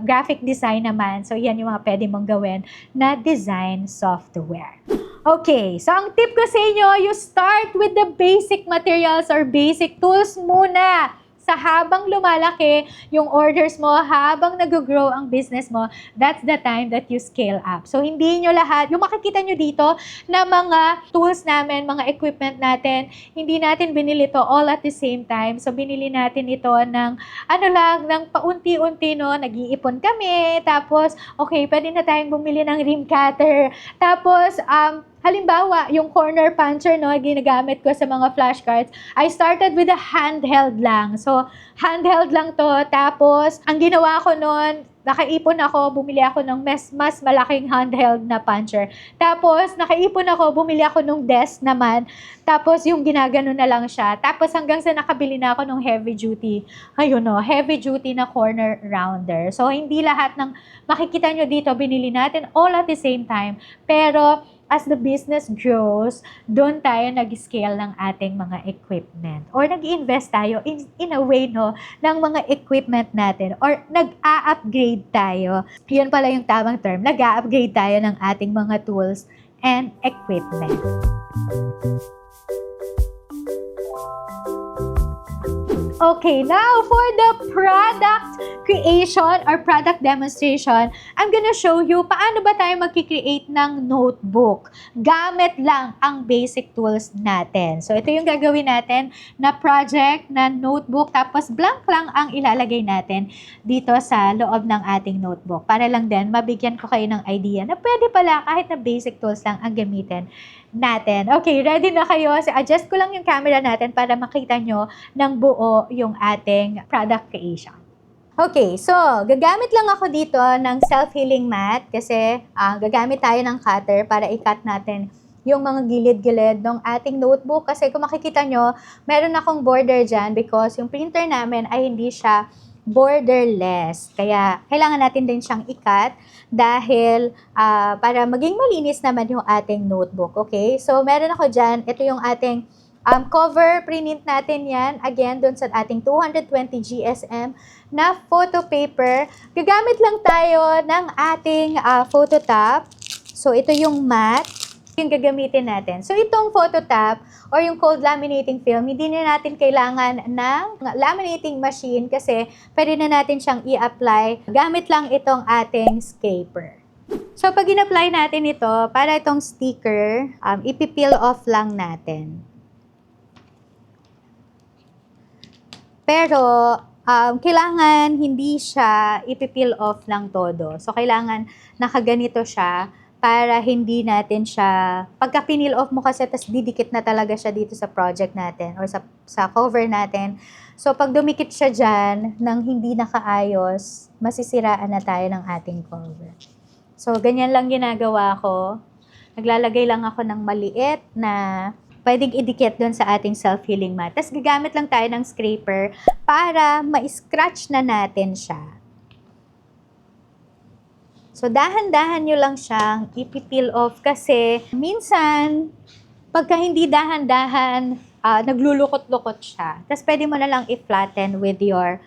graphic design naman. So, yan yung mga pwede mong gawin na design software. Okay, so ang tip ko sa inyo, you start with the basic materials or basic tools muna. Sa habang lumalaki yung orders mo, habang nag-grow ang business mo, that's the time that you scale up. So, hindi nyo lahat, yung makikita nyo dito na mga tools namin, mga equipment natin, hindi natin binili to all at the same time. So, binili natin ito ng, ng paunti-unti, no? Nag-iipon kami, tapos, okay, pwede na tayong bumili ng rim cutter. Tapos, halimbawa, yung corner puncher, no, ginagamit ko sa mga flashcards, I started with a handheld lang. So, handheld lang to. Tapos, ang ginawa ko noon, nakaipon ako, bumili ako ng mas malaking handheld na puncher. Tapos, nakaipon ako, bumili ako ng desk naman. Tapos, yung ginagano na lang siya. Tapos, hanggang sa nakabili na ako ng heavy duty. Ayun no, heavy duty na corner rounder. So, hindi lahat ng makikita nyo dito, binili natin all at the same time. Pero, as the business grows, doon tayo nag-scale ng ating mga equipment. Or nag-invest tayo in a way, no, ng mga equipment natin. Or nag-a-upgrade tayo. Yun pala yung tamang term. Nag-a-upgrade tayo ng ating mga tools and equipment. Okay, now for the product creation or product demonstration, I'm gonna show you paano ba tayo magkikreate ng notebook. Gamit lang ang basic tools natin. So, ito yung gagawin natin na project, na notebook, tapos blank lang ang ilalagay natin dito sa loob ng ating notebook. Para lang din, mabigyan ko kayo ng idea na pwede pala kahit na basic tools lang ang gamitin natin. Okay, ready na kayo? So, adjust ko lang yung camera natin para makita nyo ng buo yung ating product creation. Okay, so gagamit lang ako dito ng self-healing mat kasi gagamit tayo ng cutter para i-cut natin yung mga gilid-gilid ng ating notebook. Kasi kung makikita nyo, meron akong border dyan because yung printer namin ay hindi siya borderless. Kaya kailangan natin din siyang i-cut dahil para maging malinis naman yung ating notebook. Okay, so meron ako dyan. Ito yung ating cover, print natin yan. Again, dun sa ating 220 GSM na photo paper. Gagamit lang tayo ng ating photo top. So, ito yung mat yung gagamitin natin. So, itong photo top or yung cold laminating film, hindi na natin kailangan ng laminating machine kasi pwede na natin siyang i-apply. Gamit lang itong ating scraper. So, pag in-apply natin ito, para itong sticker, ipipeel off lang natin. Pero, kailangan hindi siya ipipeel off ng todo. So, kailangan nakaganito siya para hindi natin siya, pagka pineel off mo kasi, tas didikit na talaga siya dito sa project natin or sa cover natin. So, pag dumikit siya dyan, nang hindi nakaayos, masisiraan na tayo ng ating cover. So, ganyan lang ginagawa ko. Naglalagay lang ako ng maliit na pwedeng idikit doon sa ating self-healing mat. Tapos gagamit lang tayo ng scraper para ma-scratch na natin siya. So, dahan-dahan nyo lang siyang ipipeel off kasi minsan, pagka hindi dahan-dahan, naglulukot-lukot siya. Tapos pwede mo na lang i-flatten with your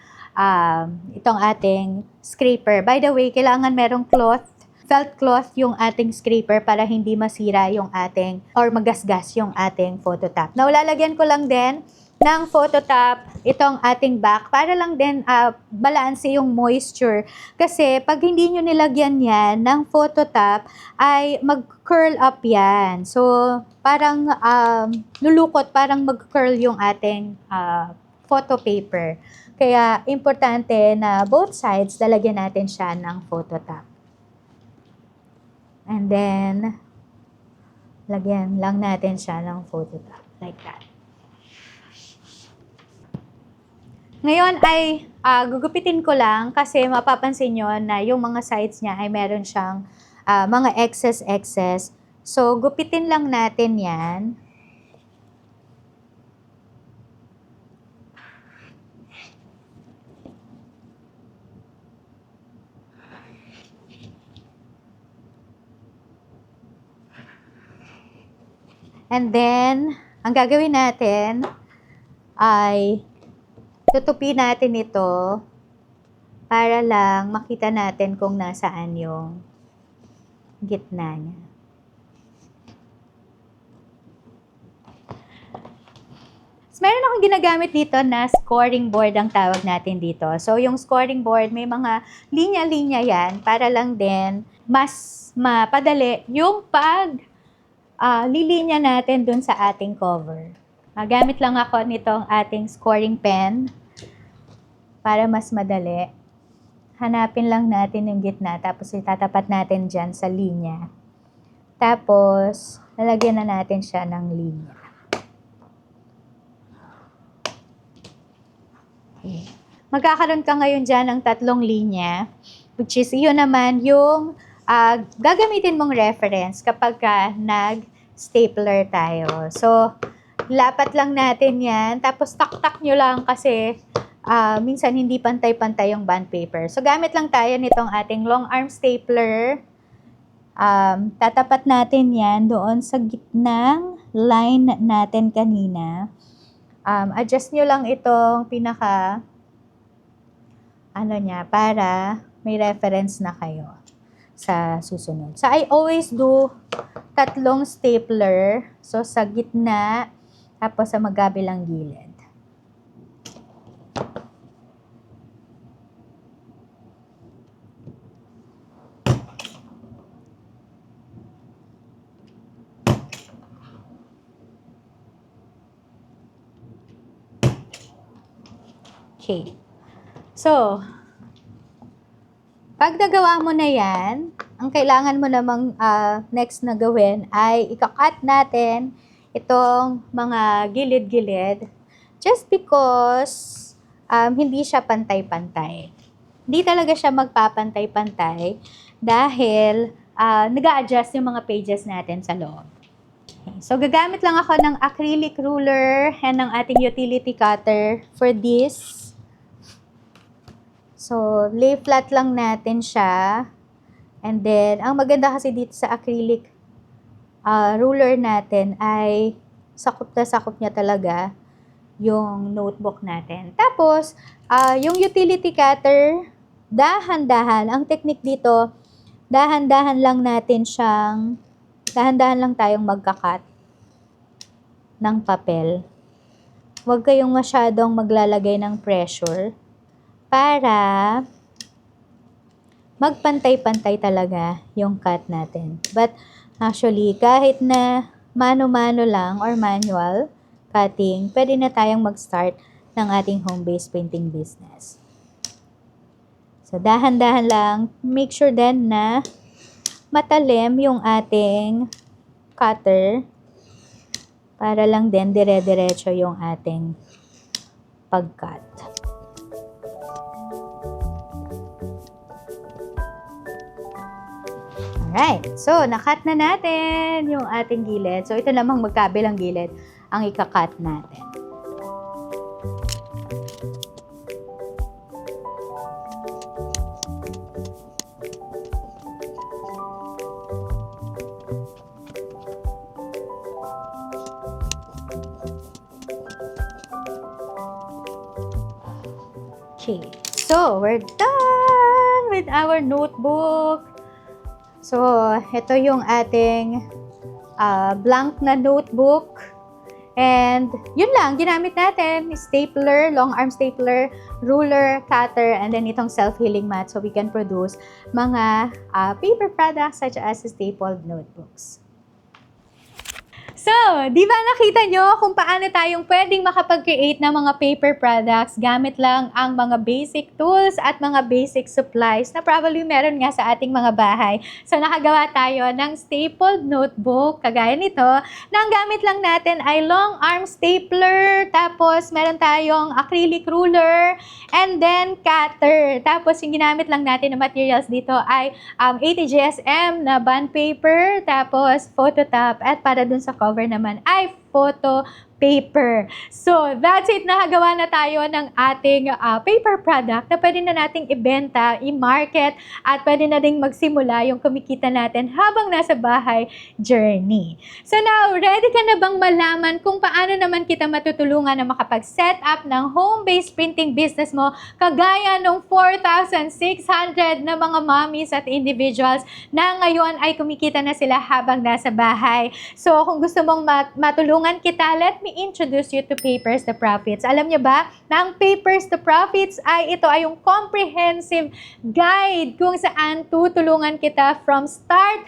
itong ating scraper. By the way, kailangan merong cloth, felt cloth yung ating scraper para hindi masira yung ating or magasgas yung ating photo top. Now, lalagyan ko lang din ng photo top itong ating back para lang din balance yung moisture. Kasi pag hindi nyo nilagyan yan ng photo top, ay mag-curl up yan. So, parang lulukot, parang mag-curl yung ating photo paper. Kaya, importante na both sides, lalagyan natin siya ng photo top. And then, lagyan lang natin siya ng photo top. Like that. Ngayon ay gugupitin ko lang kasi mapapansin nyo na yung mga sides niya ay meron siyang mga excess. So, gupitin lang natin yan. And then, ang gagawin natin ay tutupi natin ito para lang makita natin kung nasaan yung gitna niya. So, meron akong ginagamit dito na scoring board ang tawag natin dito. So, yung scoring board, may mga linya-linya yan para lang din mas mapadali yung lilinya natin dun sa ating cover. Gamit lang ako nitong ating scoring pen para mas madali. Hanapin lang natin yung gitna, tapos itatapat natin dyan sa linya. Tapos, lalagyan na natin siya ng linya. Okay. Magkakaroon ka ngayon dyan ng 3 linya, which is yun naman yung gagamitin mong reference kapag nag-stapler tayo. So, lapat lang natin yan, tapos tak-tak nyo lang kasi minsan hindi pantay-pantay yung bond paper. So, gamit lang tayo nitong ating long arm stapler. Tatapat natin yan doon sa gitnang line natin kanina. Adjust nyo lang itong pinaka niya para may reference na kayo sa susunod. So, I always do 3 stapler. So, sa gitna, tapos sa magkabilang gilid. Okay. So, pag nagawa mo na yan, ang kailangan mo namang next na gawin ay ikakat natin itong mga gilid-gilid just because hindi siya pantay-pantay. Hindi talaga siya magpapantay-pantay dahil nag-a-adjust yung mga pages natin sa loob. Okay. So, gagamit lang ako ng acrylic ruler and ng ating utility cutter for this. So, lay flat lang natin siya. And then, ang maganda kasi dito sa acrylic ruler natin ay sakop na sakop niya talaga yung notebook natin. Tapos, yung utility cutter, dahan-dahan. Ang technique dito, dahan-dahan lang tayong magkakat ng papel. Huwag kayong masyadong maglalagay ng pressure para magpantay-pantay talaga yung cut natin. But actually, kahit na mano-mano lang or manual cutting, pwede na tayong mag-start ng ating home-based printing business. So, dahan-dahan lang. Make sure din na matalim yung ating cutter para lang din dire-diretso yung ating pag-cut. Alright. So, na-cut na natin yung ating gilid. So, ito namang magkabilang gilid ang ika-cut natin. Okay. So, we're done with our notebook. So, ito yung ating blank na notebook. And, yun lang, ginamit natin, stapler, long arm stapler, ruler, cutter, and then itong self-healing mat so we can produce mga paper products such as stapled notebooks. So, di ba nakita nyo kung paano tayong pwedeng makapag-create ng mga paper products gamit lang ang mga basic tools at mga basic supplies na probably meron nga sa ating mga bahay. So, nakagawa tayo ng stapled notebook, kagaya nito, na ang gamit lang natin ay long arm stapler, tapos meron tayong acrylic ruler, and then cutter. Tapos, yung ginamit lang natin na materials dito ay 80 GSM na bond paper, tapos photo top, at para dun sa cover naman ay photo paper. So, that's it. Nakagawa na tayo ng ating paper product na pwede na nating ibenta, i-market, at pwede na ding magsimula yung kumikita natin habang nasa bahay journey. So now, ready ka na bang malaman kung paano naman kita matutulungan na makapag-set up ng home-based printing business mo kagaya ng 4,600 na mga mommies at individuals na ngayon ay kumikita na sila habang nasa bahay. So, kung gusto mong matulungan kita, let me introduce you to Papers to Profits. Alam niyo ba na ang Papers to Profits ay ito ay yung comprehensive guide kung saan tutulungan kita from start.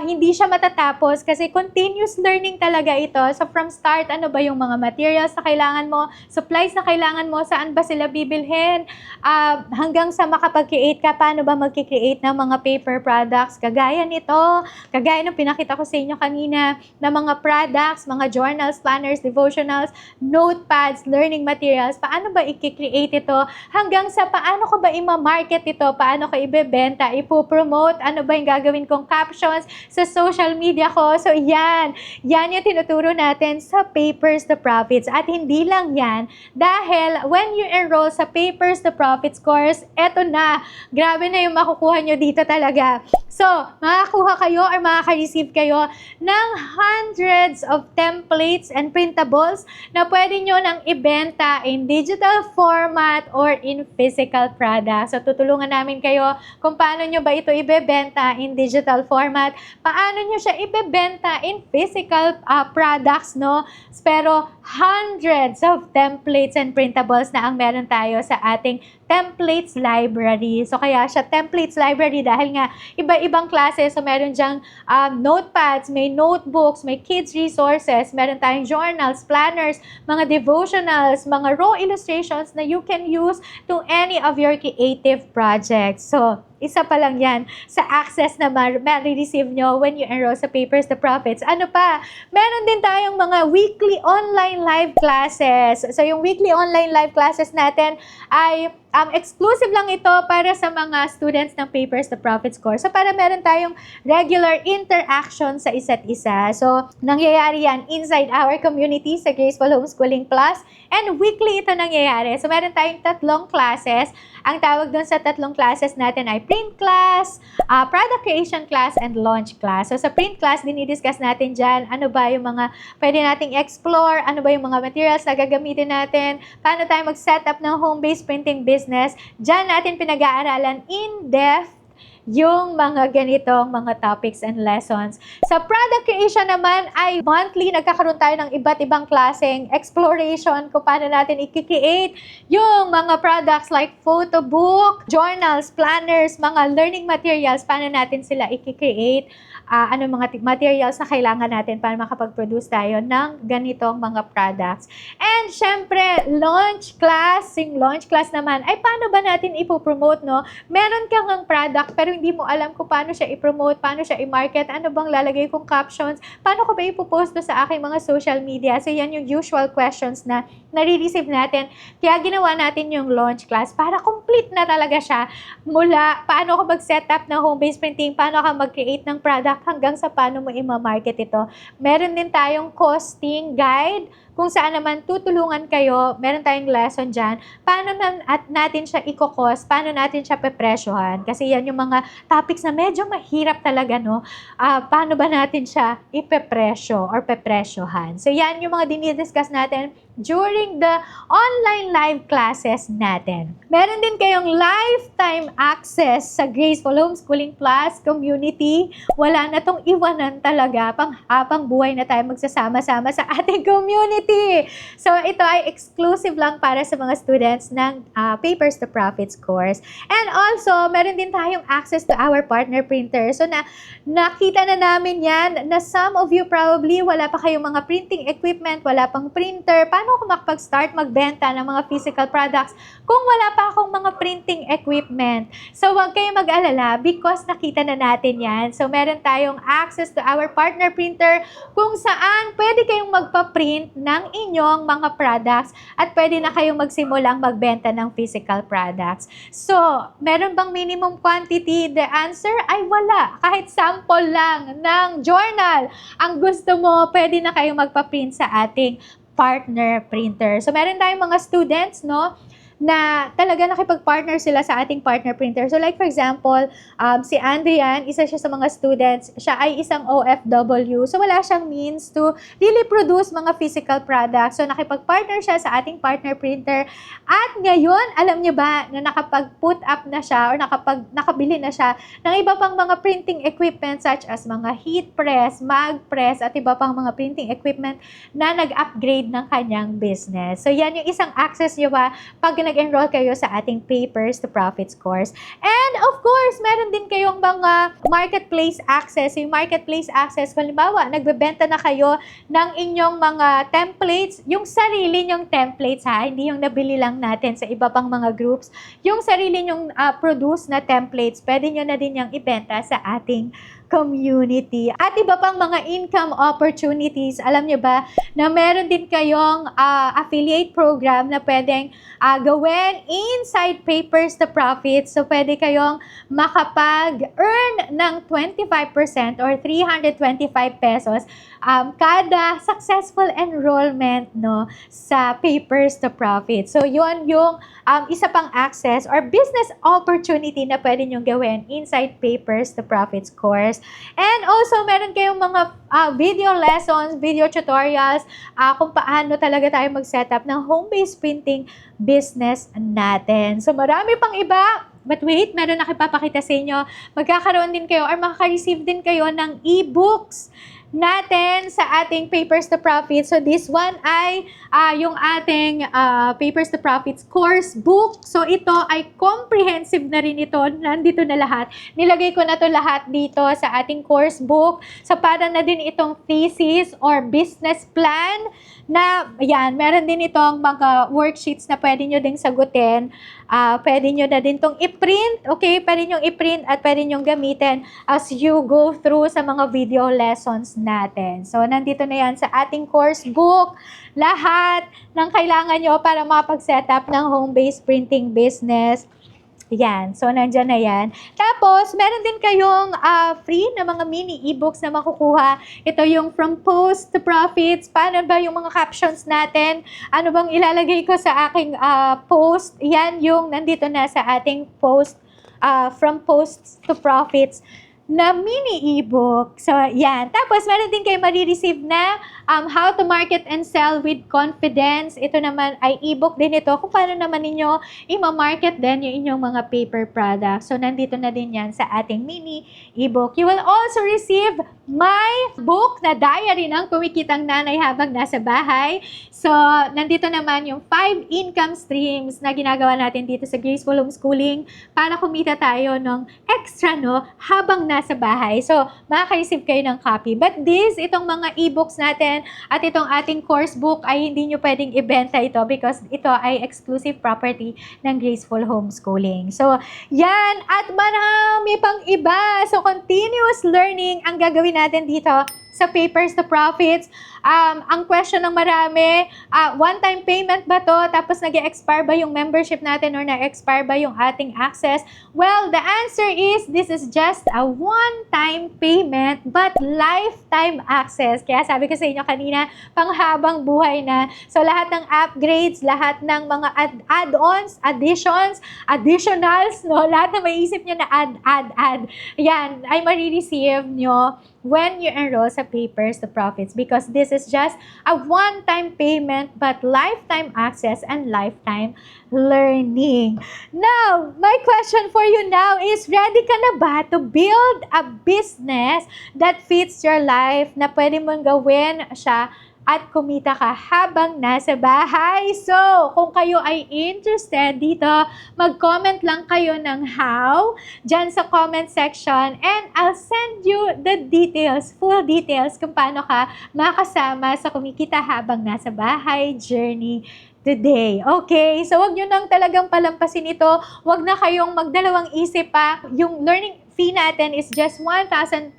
Hindi siya matatapos kasi continuous learning talaga ito. So from start, ano ba yung mga materials na kailangan mo, supplies na kailangan mo, saan ba sila bibilhin, hanggang sa makapag-create ka, paano ba mag-create ng mga paper products, kagaya nito, kagaya ng pinakita ko sa inyo kanina na mga products, mga journals, planners, devotionals, notepads, learning materials, paano ba i-create ito, hanggang sa paano ko ba i-market ito, paano ko ibebenta, ipopromote, ano ba yung gagawin kong captions sa social media ko. So yan yung tinuturo natin sa Papers to Profits. At hindi lang yan, dahil when you enroll sa Papers to Profits course, eto na, grabe na yung makukuha nyo dito talaga. So, makakuha kayo or makaka-receive kayo ng hundreds of templates and printables na pwede nyo nang ibenta in digital format or in physical products. So, tutulungan namin kayo kung paano nyo ba ito ibebenta in digital format, paano nyo siya ibebenta in physical products, no? Pero hundreds of templates and printables na ang meron tayo sa ating templates library. So, kaya siya templates library dahil nga iba-ibang klase. So, meron dyang notepads, may notebooks, may kids resources, meron tayong journals, planners, mga devotionals, mga raw illustrations na you can use to any of your creative projects. So, isa pa lang yan sa access na ma-receive nyo when you enroll sa Papers to Profits. Ano pa? Meron din tayong mga weekly online live classes. So, yung weekly online live classes natin ay exclusive lang ito para sa mga students ng Papers to Profits course. So, para meron tayong regular interaction sa isa't isa. So, nangyayari yan inside our community sa Graceful Homeschooling Plus. And weekly ito nangyayari. So, meron tayong 3 classes. Ang tawag doon sa 3 classes natin ay print class, product creation class, and launch class. So, sa print class, dinidiscuss natin dyan ano ba yung mga pwede nating explore, ano ba yung mga materials na gagamitin natin, paano tayo mag-set up ng home-based printing business. Dyan natin pinag-aaralan in-depth yung mga ganitong mga topics and lessons. Sa product creation naman ay monthly nagkakaroon tayo ng iba't ibang klaseng exploration kung paano natin i-create yung mga products like photo book, journals, planners, mga learning materials, paano natin sila i-create, ano mga materials na kailangan natin para makapag-produce tayo ng ganitong mga products. And syempre, launch class. Yung launch class naman, ay paano ba natin ipopromote, no? Meron kang ang product pero hindi mo alam kung paano siya i-promote, paano siya i-market, ano bang lalagay kong captions, paano ko ba ipopost sa aking mga social media. So yan yung usual questions na nare-receive natin. Kaya ginawa natin yung launch class para complete na talaga siya mula paano ka mag-set up ng home-based printing, paano ka mag-create ng product, hanggang sa paano mo i-market ito. Meron din tayong costing guide kung saan naman tutulungan kayo, meron tayong lesson dyan, paano natin siya i-cost, paano natin siya pepresyohan. Kasi yan yung mga topics na medyo mahirap talaga, no? Paano ba natin siya ipepresyo or pepresyohan. So yan yung mga dinidiscuss natin during the online live classes natin. Meron din kayong lifetime access sa Graceful Homeschooling Plus community. Wala na tong iwanan talaga, pang buhay na tayo magsasama-sama sa ating community. So ito ay exclusive lang para sa mga students ng Papers to Profits course. And also, meron din tayong access to our partner printer. So nakita na namin yan na some of you probably wala pa kayong mga printing equipment, wala pang printer. Paano ako makapag-start magbenta ng mga physical products kung wala pa akong mga printing equipment? So huwag kayong mag-alala because nakita na natin yan. So meron tayong access to our partner printer kung saan pwede kayong magpa-print ng inyong mga products at pwede na kayong magsimulang magbenta ng physical products. So, meron bang minimum quantity? The answer ay wala. Kahit sample lang ng journal ang gusto mo, pwede na kayong magpa-print sa ating partner printer. So, meron tayong mga students, no, na talaga nakipag-partner sila sa ating partner printer. So like for example, si Andrian, isa siya sa mga students, siya ay isang OFW. So wala siyang means to really produce mga physical products. So nakipag-partner siya sa ating partner printer. At ngayon, alam niyo ba na nakapag-put up na siya or nakabili na siya ng iba pang mga printing equipment such as mga heat press, mag press, at iba pang mga printing equipment na nag-upgrade ng kanyang business. So yan yung isang access niyo ba pag nag-enroll kayo sa ating Papers to Profits course. And of course, meron din kayong mga marketplace access. Yung marketplace access, halimbawa, nagbebenta na kayo ng inyong mga templates, yung sarili nyong templates ha, hindi yung nabili lang natin sa iba pang mga groups. Yung sarili nyong produce na templates, pwede nyo na din yung ibenta sa ating community. At iba pang mga income opportunities. Alam nyo ba na meron din kayong affiliate program na pwedeng gawin inside Papers to Profits. So, pwede kayong makapag-earn ng 25% or 325 pesos kada successful enrollment, no, sa Papers to Profits. So, yun yung isa pang access or business opportunity na pwede nyong gawin inside Papers to Profits course. And also, meron kayong mga video lessons, video tutorials, kung paano talaga tayo mag-setup ng home-based printing business natin. So, marami pang iba. But wait, meron nakipapakita sa inyo. Magkakaroon din kayo or makaka-receive din kayo ng e-books natin sa ating Papers to Profits. So, this one ay yung ating Papers to Profits course book. So, ito ay comprehensive na rin ito. Nandito na lahat. Nilagay ko na to lahat dito sa ating course book. So, para na din itong thesis or business plan na, yan, meron din itong mga worksheets na pwede nyo ding sagutin. Pwede nyo na din itong i-print. Okay? Pwede nyo i-print at pwede nyo gamitin as you go through sa mga video lessons natin. So, nandito na yan sa ating course book. Lahat ng kailangan nyo para makapag-setup ng home-based printing business. Yan. So, nandyan na yan. Tapos, meron din kayong free na mga mini e-books na makukuha. Ito yung From Post to Profits. Paano ba yung mga captions natin? Ano bang ilalagay ko sa aking post? Yan yung nandito na sa ating post, From Posts to Profits na mini ebook. So, yan. Tapos, meron din kayo marireceive na how to market and sell with confidence. Ito naman ay ebook din ito kung paano naman ninyo i-market din yung inyong mga paper products. So, nandito na din yan sa ating mini ebook. You will also receive my book na diary ng kumikitang nanay habang nasa bahay. So, nandito naman yung 5 income streams na ginagawa natin dito sa Graceful Homeschooling para kumita tayo ng extra, no, habang nasa bahay. So, makaka-receive kayo ng copy. But itong mga e-books natin at itong ating course book ay hindi nyo pwedeng ibenta ito because ito ay exclusive property ng Graceful Homeschooling. So, yan. At marami pang iba. So, continuous learning ang gagawin natin dito sa Papers to Profits. Ang question ng marami, one-time payment ba to? Tapos nag-expire ba yung membership natin or nag-expire ba yung ating access? Well, the answer is this is just a one-time payment but lifetime access. Kaya sabi ko sa inyo kanina, panghabang buhay na. So lahat ng upgrades, lahat ng mga add-ons, additions, additionals, no? Lahat na maiisip nyo na add. Yan, ay marireceive nyo when you enroll sa Papers to Profits because this is just a one-time payment but lifetime access and lifetime learning. Now, my question for you now is, ready ka na ba to build a business that fits your life na pwede mong gawin siya at kumita ka habang nasa bahay? So, kung kayo ay interested dito, mag-comment lang kayo ng how dyan sa comment section and I'll send you the details, full details kung paano ka makasama sa kumikita habang nasa bahay journey today. Okay? So, wag nyo nang talagang palampasin ito. Wag na kayong magdalawang isip pa. Yung learning fee natin is just 1,300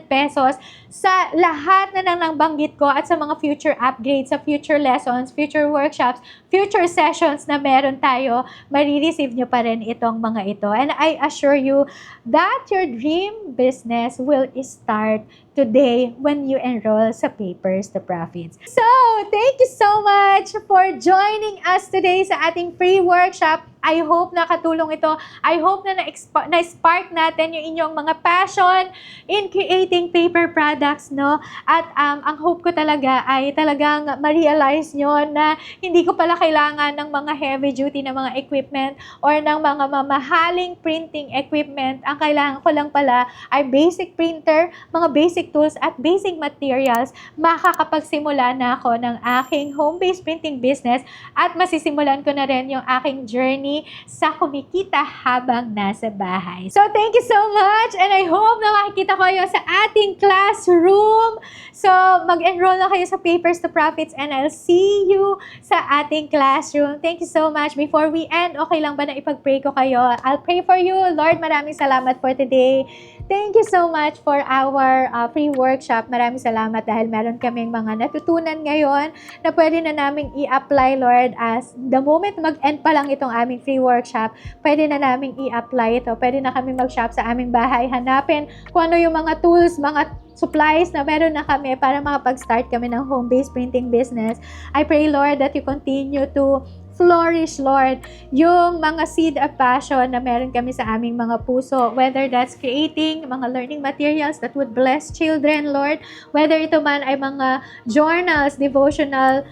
pesos sa lahat na nang banggit ko at sa mga future upgrades, sa future lessons, future workshops, future sessions na meron tayo, marireceive nyo pa rin itong mga ito. And I assure you that your dream business will start today when you enroll sa Papers to Profits. So, thank you so much for joining us today sa ating free workshop. I hope nakatulong ito. I hope na na-spark natin yung inyong mga passion in creating paper products, no? At ang hope ko talaga ay talagang ma-realize nyo na hindi ko pala kailangan ng mga heavy duty na mga equipment or ng mga mamahaling printing equipment. Ang kailangan ko lang pala ay basic printer, mga basic tools at basic materials. Makakapagsimula na ako ng aking home-based printing business at masisimulan ko na rin yung aking journey sa kumikita habang nasa bahay. So, thank you so much and I hope na makikita ko kayo sa ating classroom. So, mag-enroll na kayo sa Papers to Profits and I'll see you sa ating classroom. Thank you so much. Before we end, okay lang ba na ipag-pray ko kayo? I'll pray for you. Lord, maraming salamat for today. Thank you so much for our free workshop. Maraming salamat dahil meron kaming mga natutunan ngayon na pwede na naming i-apply, Lord, as the moment mag-end pa lang itong aming free workshop, pwede na naming i-apply ito. Pwede na kami mag-shop sa aming bahay, hanapin kung ano yung mga tools, mga supplies na meron na kami para makapag-start kami ng home-based printing business. I pray, Lord, that you continue to flourish, Lord, yung mga seed of passion na meron kami sa aming mga puso, whether that's creating mga learning materials that would bless children, Lord, whether ito man ay mga journals, devotional,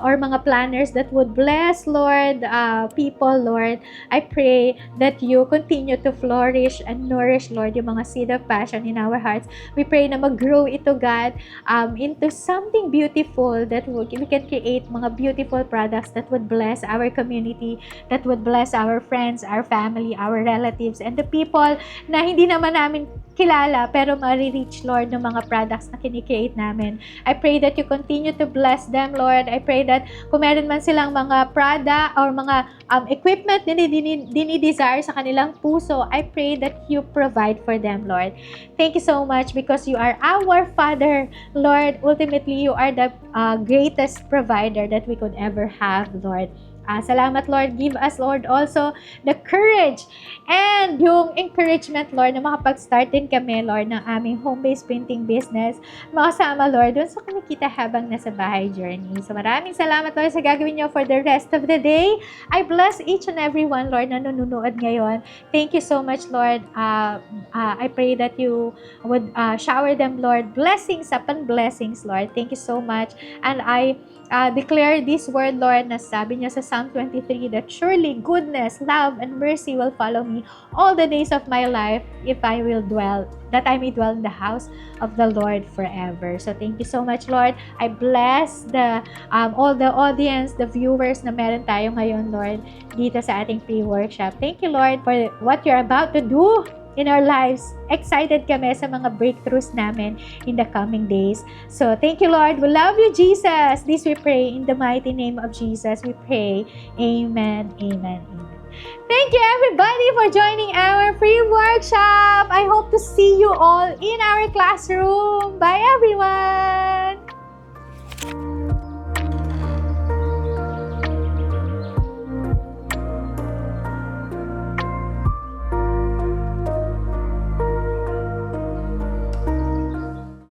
or mga planners that would bless, Lord, people, Lord. I pray that you continue to flourish and nourish, Lord, yung mga seed of passion in our hearts. We pray na mag-grow ito, God, into something beautiful that we can create mga beautiful products that would bless our community, that would bless our friends, our family, our relatives, and the people na hindi naman namin kilala pero ma-reach, Lord, ng mga products na kinikreate namin. I pray that you continue to bless them, Lord. I pray that kung meron man silang mga product or mga equipment na dinidesire sa kanilang puso, I pray that you provide for them, Lord. Thank you so much because you are our Father, Lord. Ultimately, you are the greatest provider that we could ever have, Lord. Salamat, Lord. Give us, Lord, also the courage and yung encouragement, Lord, na makapag-start din kami, Lord, ng aming home-based printing business. Makasama, Lord, dun sa kumikita habang nasa bahay journey. So maraming salamat, Lord, sa gagawin niyo for the rest of the day. I bless each and every one, Lord, na nanonood ngayon. Thank you so much, Lord. I pray that you would shower them, Lord, blessings upon blessings, Lord. Thank you so much. And I declare this word, Lord, na sabi niya sa Psalm 23, that surely goodness, love, and mercy will follow me all the days of my life if I will dwell, that I may dwell in the house of the Lord forever. So thank you so much, Lord. I bless all the audience, the viewers na meron tayo ngayon, Lord, dito sa ating free workshop. Thank you, Lord, for what you're about to do in our lives. Excited kami sa mga breakthroughs namin in the coming days. So, thank you, Lord. We love you, Jesus. This we pray in the mighty name of Jesus. We pray. Amen, amen, amen. Thank you, everybody, for joining our free workshop. I hope to see you all in our classroom. Bye, everyone!